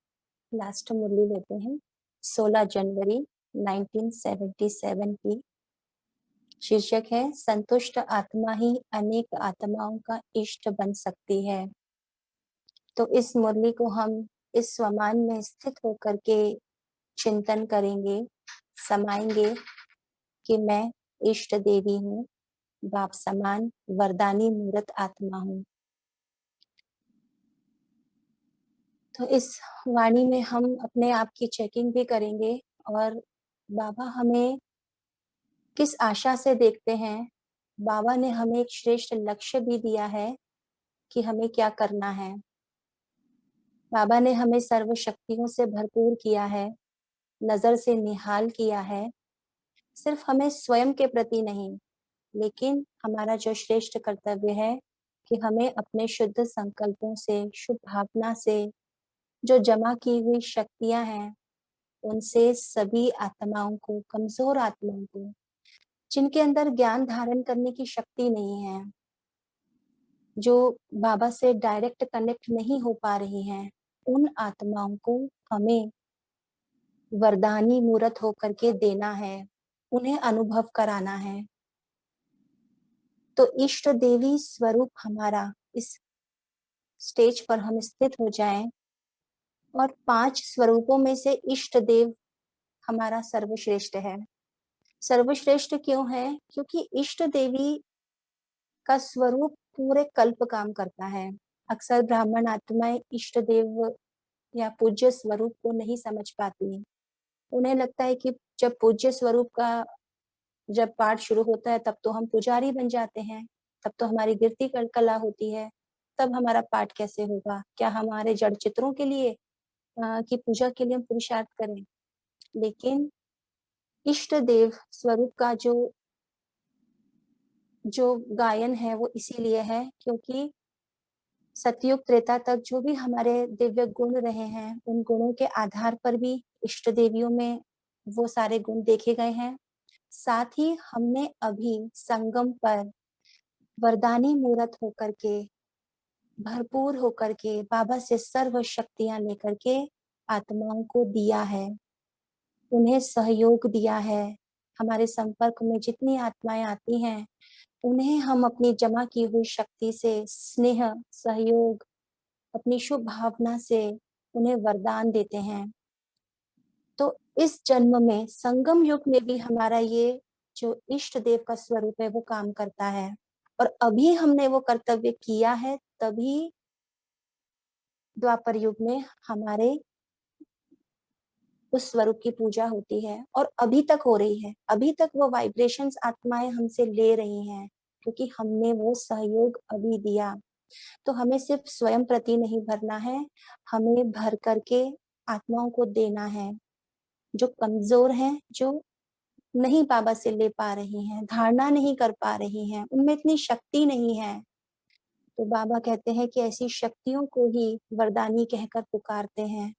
लास्ट मुरली लेते हैं। 16 जनवरी 1977 की। शीर्षक है संतुष्ट आत्मा ही अनेक आत्माओं का इष्ट बन सकती है। तो इस मुरली को हम इस स्वमान में स्थित होकर के चिंतन करेंगे, समाएंगे कि मैं इष्ट देवी हूँ, बाप समान वरदानी मूर्त आत्मा हूँ। तो इस वाणी में हम अपने आप की चेकिंग भी करेंगे और बाबा हमें किस आशा से देखते हैं। बाबा ने हमें एक श्रेष्ठ लक्ष्य भी दिया है कि हमें क्या करना है। बाबा ने हमें सर्व शक्तियों से भरपूर किया है, नजर से निहाल किया है। सिर्फ हमें स्वयं के प्रति नहीं, लेकिन हमारा जो श्रेष्ठ कर्तव्य है कि हमें अपने शुद्ध संकल्पों से, शुभ भावना से जो जमा की हुई शक्तियां हैं, उनसे सभी आत्माओं को, कमजोर आत्माओं को, जिनके अंदर ज्ञान धारण करने की शक्ति नहीं है, जो बाबा से डायरेक्ट कनेक्ट नहीं हो पा रही हैं, उन आत्माओं को हमें वरदानी मूर्त होकर के देना है, उन्हें अनुभव कराना है। तो इष्ट देवी स्वरूप हमारा इस स्टेज पर हम स्थित हो जाएं और 5 स्वरूपों में से इष्ट देव हमारा सर्वश्रेष्ठ है। सर्वश्रेष्ठ क्यों है? क्योंकि इष्ट देवी का स्वरूप पूरे कल्प काम करता है। अक्सर ब्राह्मण आत्माएं इष्ट देव या पूज्य स्वरूप को नहीं समझ पाती। उन्हें लगता है कि जब पूज्य स्वरूप का जब पाठ शुरू होता है तब तो हम पुजारी बन जाते हैं, तब तो हमारी गिरती कला होती है, तब हमारा पाठ कैसे होगा? क्या हमारे जड़ चित्रों के लिए की पूजा के लिए हम पुरुषार्थ करें? लेकिन इष्ट देव स्वरूप का जो गायन है वो इसीलिए है क्योंकि सतयुग त्रेता तक जो भी हमारे दिव्य गुण रहे हैं, उन गुणों के आधार पर भी इष्ट देवियों में वो सारे गुण देखे गए हैं। साथ ही हमने अभी संगम पर वरदानी मूर्त होकर के, भरपूर होकर के, बाबा से सर्व शक्तियां लेकर के आत्माओं को दिया है, उन्हें सहयोग दिया है। हमारे संपर्क में जितनी आत्माएं आती हैं, उन्हें हम अपनी जमा की हुई शक्ति से, स्नेह, सहयोग, अपनी शुभ भावना से उन्हें वरदान देते हैं। तो इस जन्म में, संगम युग में भी हमारा ये जो इष्ट देव का स्वरूप है वो काम करता है और अभी हमने वो कर्तव्य किया है, तभी द्वापर युग में हमारे उस स्वरूप की पूजा होती है और अभी तक हो रही है। अभी तक वो वाइब्रेशंस आत्माएं हमसे ले रही हैं क्योंकि हमने वो सहयोग अभी दिया। तो हमें सिर्फ स्वयं प्रति नहीं भरना है, हमें भर करके आत्माओं को देना है जो कमजोर हैं, जो नहीं बाबा से ले पा रही हैं, धारणा नहीं कर पा रही हैं, उनमें इतनी शक्ति नहीं है। तो बाबा कहते हैं कि ऐसी शक्तियों को ही वरदानी कहकर पुकारते हैं।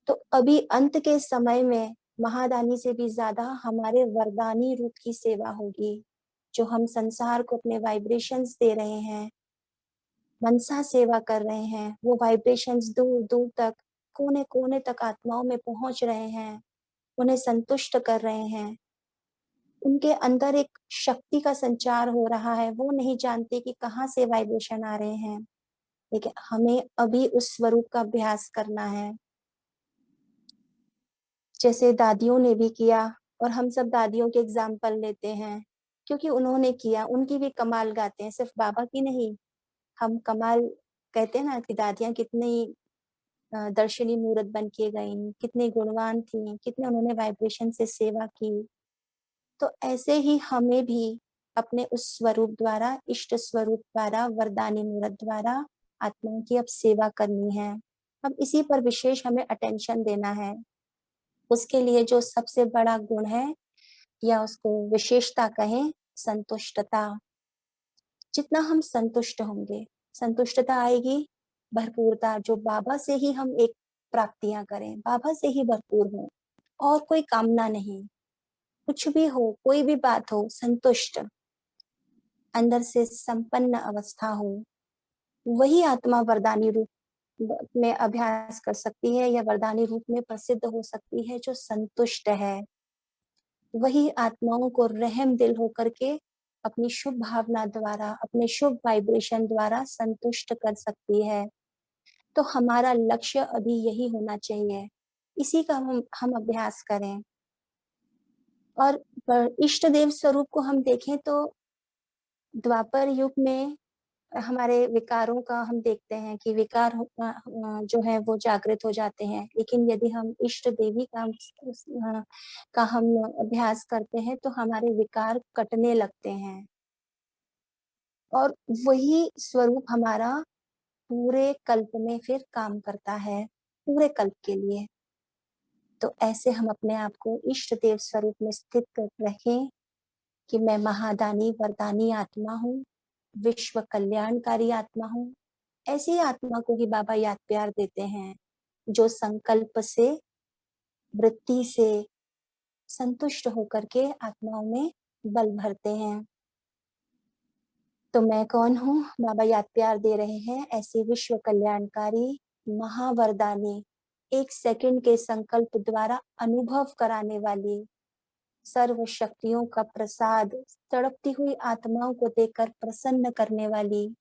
तो अभी अंत के समय में महादानी से भी ज्यादा हमारे वरदानी रूप की सेवा होगी, जो हम संसार को अपने वाइब्रेशंस दे रहे हैं, मनसा सेवा कर रहे हैं। वो वाइब्रेशंस दूर दूर तक, कोने कोने तक आत्माओं में पहुंच रहे हैं, उन्हें संतुष्ट कर रहे हैं। उनके अंदर एक शक्ति का संचार हो रहा है, वो नहीं जानते कि कहाँ से वाइब्रेशन आ रहे हैं, लेकिन हमें अभी उस स्वरूप का अभ्यास करना है। जैसे दादियों ने भी किया, और हम सब दादियों के एग्जाम्पल लेते हैं क्योंकि उन्होंने किया, उनकी भी कमाल गाते हैं, सिर्फ बाबा की नहीं। हम कमाल कहते हैं ना कि दादियां कितनी दर्शनी मूर्त बन के गई, कितनी गुणवान थी, कितने उन्होंने वाइब्रेशन से सेवा की। तो ऐसे ही हमें भी अपने उस स्वरूप द्वारा, इष्ट स्वरूप द्वारा, वरदानी मूर्त द्वारा आत्माओं की अब सेवा करनी है। अब इसी पर विशेष हमें अटेंशन देना है। उसके लिए जो सबसे बड़ा गुण है या उसको विशेषता कहें, संतुष्टता। जितना हम संतुष्ट होंगे, संतुष्टता आएगी, भरपूरता, जो बाबा से ही हम एक प्राप्तियां करें, बाबा से ही भरपूर हो, और कोई कामना नहीं। कुछ भी हो, कोई भी बात हो, संतुष्ट, अंदर से संपन्न अवस्था हो, वही आत्मा वरदानी रूप में अभ्यास कर सकती है या वरदानी रूप में प्रसिद्ध हो सकती है, जो संतुष्ट है। वही आत्माओं को रहम दिल होकर के अपनी शुभ भावना द्वारा, अपने शुभ वाइब्रेशन द्वारा संतुष्ट कर सकती है। तो हमारा लक्ष्य अभी यही होना चाहिए, इसी का हम अभ्यास करें। और इष्ट देव स्वरूप को हम देखें तो द्वापर युग में हमारे विकारों का हम देखते हैं कि विकार जो है वो जागृत हो जाते हैं, लेकिन यदि हम इष्ट देवी का हम अभ्यास करते हैं तो हमारे विकार कटने लगते हैं, और वही स्वरूप हमारा पूरे कल्प में फिर काम करता है, पूरे कल्प के लिए। तो ऐसे हम अपने आप को इष्ट देव स्वरूप में स्थित कर रखें कि मैं महादानी वरदानी आत्मा हूँ, विश्व कल्याणकारी आत्मा हूँ। ऐसी आत्मा को ही बाबा याद प्यार देते हैं जो संकल्प से, वृत्ति से संतुष्ट होकर के आत्माओं में बल भरते हैं। तो मैं कौन हूँ? बाबा याद प्यार दे रहे हैं ऐसी विश्व कल्याणकारी महावरदानी, एक सेकंड के संकल्प द्वारा अनुभव कराने वाली, सर्व शक्तियों का प्रसाद तड़पती हुई आत्माओं को देकर प्रसन्न करने वाली,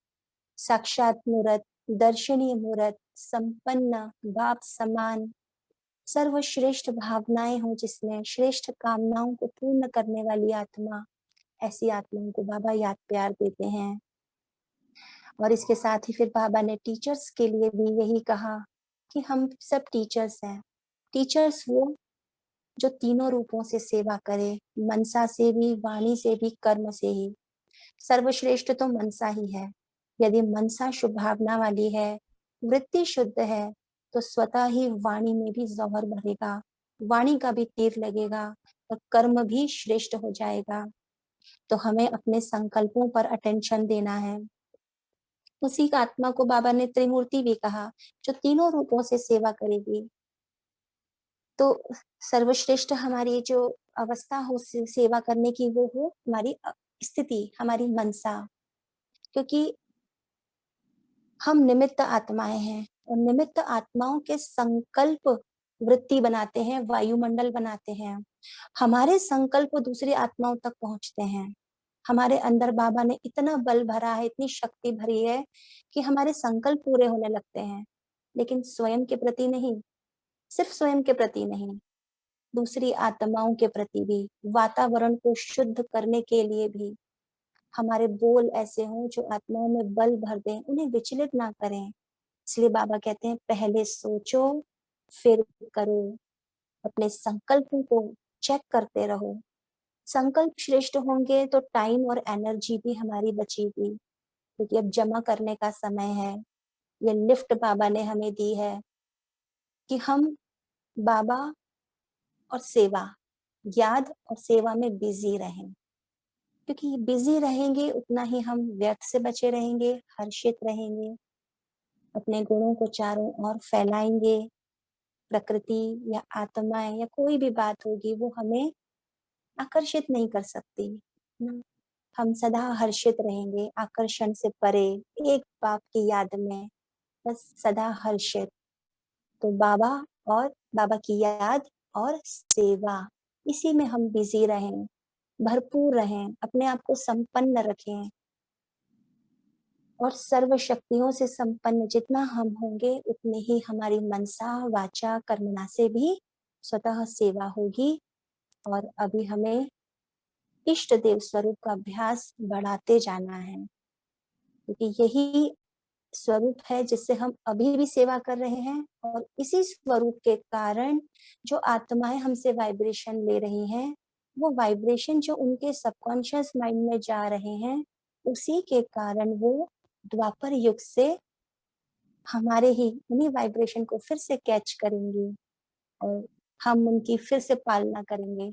साक्षात मूर्त, दर्शनीय मूर्त, संपन्न, बाप समान, सर्वश्रेष्ठ भावनाएं हो जिसमें, श्रेष्ठ कामनाओं को पूर्ण करने वाली आत्मा, ऐसी आत्माओं को बाबा याद प्यार देते हैं। और इसके साथ ही फिर बाबा ने टीचर्स के लिए भी यही कहा कि हम सब टीचर्स हैं। टीचर्स वो जो तीनों रूपों से सेवा करे, मनसा से भी, वाणी से भी, कर्म से ही। सर्वश्रेष्ठ तो मनसा ही है। यदि मनसा शुभ भावना वाली है, वृत्ति शुद्ध है, तो स्वतः ही वाणी में भी जौहर भरेगा, वाणी का भी तीर लगेगा और कर्म भी श्रेष्ठ हो जाएगा। तो हमें अपने संकल्पों पर अटेंशन देना है। उसी का आत्मा को बाबा ने त्रिमूर्ति भी कहा, जो तीनों रूपों से सेवा करेगी। तो सर्वश्रेष्ठ हमारी जो अवस्था हो सेवा करने की, वो हो हमारी स्थिति, हमारी मनसा, क्योंकि हम निमित्त आत्माएं हैं और निमित्त आत्माओं के संकल्प वृत्ति बनाते हैं, वायुमंडल बनाते हैं। हमारे संकल्प दूसरी आत्माओं तक पहुंचते हैं। हमारे अंदर बाबा ने इतना बल भरा है, इतनी शक्ति भरी है कि हमारे संकल्प पूरे होने लगते हैं, लेकिन स्वयं के प्रति नहीं, सिर्फ स्वयं के प्रति नहीं, दूसरी आत्माओं के प्रति भी, वातावरण को शुद्ध करने के लिए भी हमारे बोल ऐसे हों जो आत्माओं में बल भर दें, उन्हें विचलित ना करें। इसलिए बाबा कहते हैं पहले सोचो फिर करो, अपने संकल्पों को चेक करते रहो। संकल्प श्रेष्ठ होंगे तो टाइम और एनर्जी भी हमारी बचेगी, क्योंकि अब जमा करने का समय है। ये लिफ्ट बाबा ने हमें दी है कि हम बाबा और सेवा, याद और सेवा में बिजी रहें, क्योंकि बिजी रहेंगे उतना ही हम व्यर्थ से बचे रहेंगे, हर्षित रहेंगे, अपने गुणों को चारों ओर फैलाएंगे। प्रकृति या आत्माएं या कोई भी बात होगी वो हमें आकर्षित नहीं कर सकती ना। हम सदा हर्षित रहेंगे, आकर्षण से परे, एक बाप की याद में बस सदा हर्षित। तो बाबा और बाबा की याद और सेवा, इसी में हम बिजी रहें, भरपूर रहें, अपने आप को संपन्न रखें। और सर्व शक्तियों से संपन्न जितना हम होंगे उतनी ही हमारी मनसा वाचा कर्मणा से भी स्वतः सेवा होगी। और अभी हमें इष्ट देव स्वरूप का अभ्यास बढ़ाते जाना है, क्योंकि यही स्वरूप है जिससे हम अभी भी सेवा कर रहे हैं। और इसी स्वरूप के कारण जो आत्माएं हमसे वाइब्रेशन ले रही हैं, वो वाइब्रेशन जो उनके सबकॉन्शियस माइंड में जा रहे हैं, उसी के कारण वो द्वापर युग से हमारे ही उन्हीं वाइब्रेशन को फिर से कैच करेंगी और हम उनकी फिर से पालना करेंगे।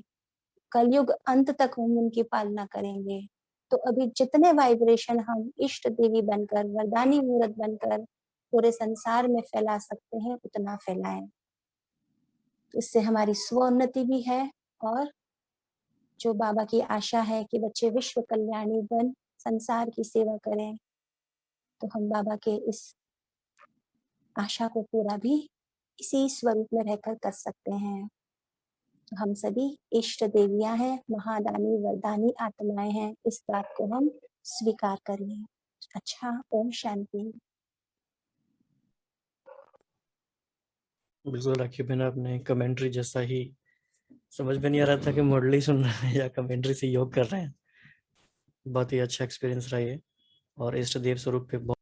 कलयुग अंत तक हम उनकी पालना करेंगे। तो अभी जितने वाइब्रेशन हम इष्ट देवी बनकर, वरदानी मूर्त बनकर पूरे संसार में फैला सकते हैं, उतना फैलाएं। तो इससे हमारी स्वोन्नति भी है और जो बाबा की आशा है कि बच्चे विश्व कल्याणी बन संसार की सेवा करें, तो हम बाबा के इस आशा को पूरा भी इसी स्वरूप में रहकर कर सकते हैं। तो हम सभी इष्ट देवियां हैं, महादानी वरदानी आत्माएं हैं, इस बात को हम स्वीकार करिए। अच्छा, ओम शांति। बिल्कुल राखी बहन, आपने कमेंट्री जैसा ही, समझ में नहीं आ रहा था कि मुरली सुन रहे हैं या कमेंट्री से योग कर रहे हैं। बहुत ही अच्छा एक्सपीरियंस रहा ये, और इष्ट देव स्वरूप पे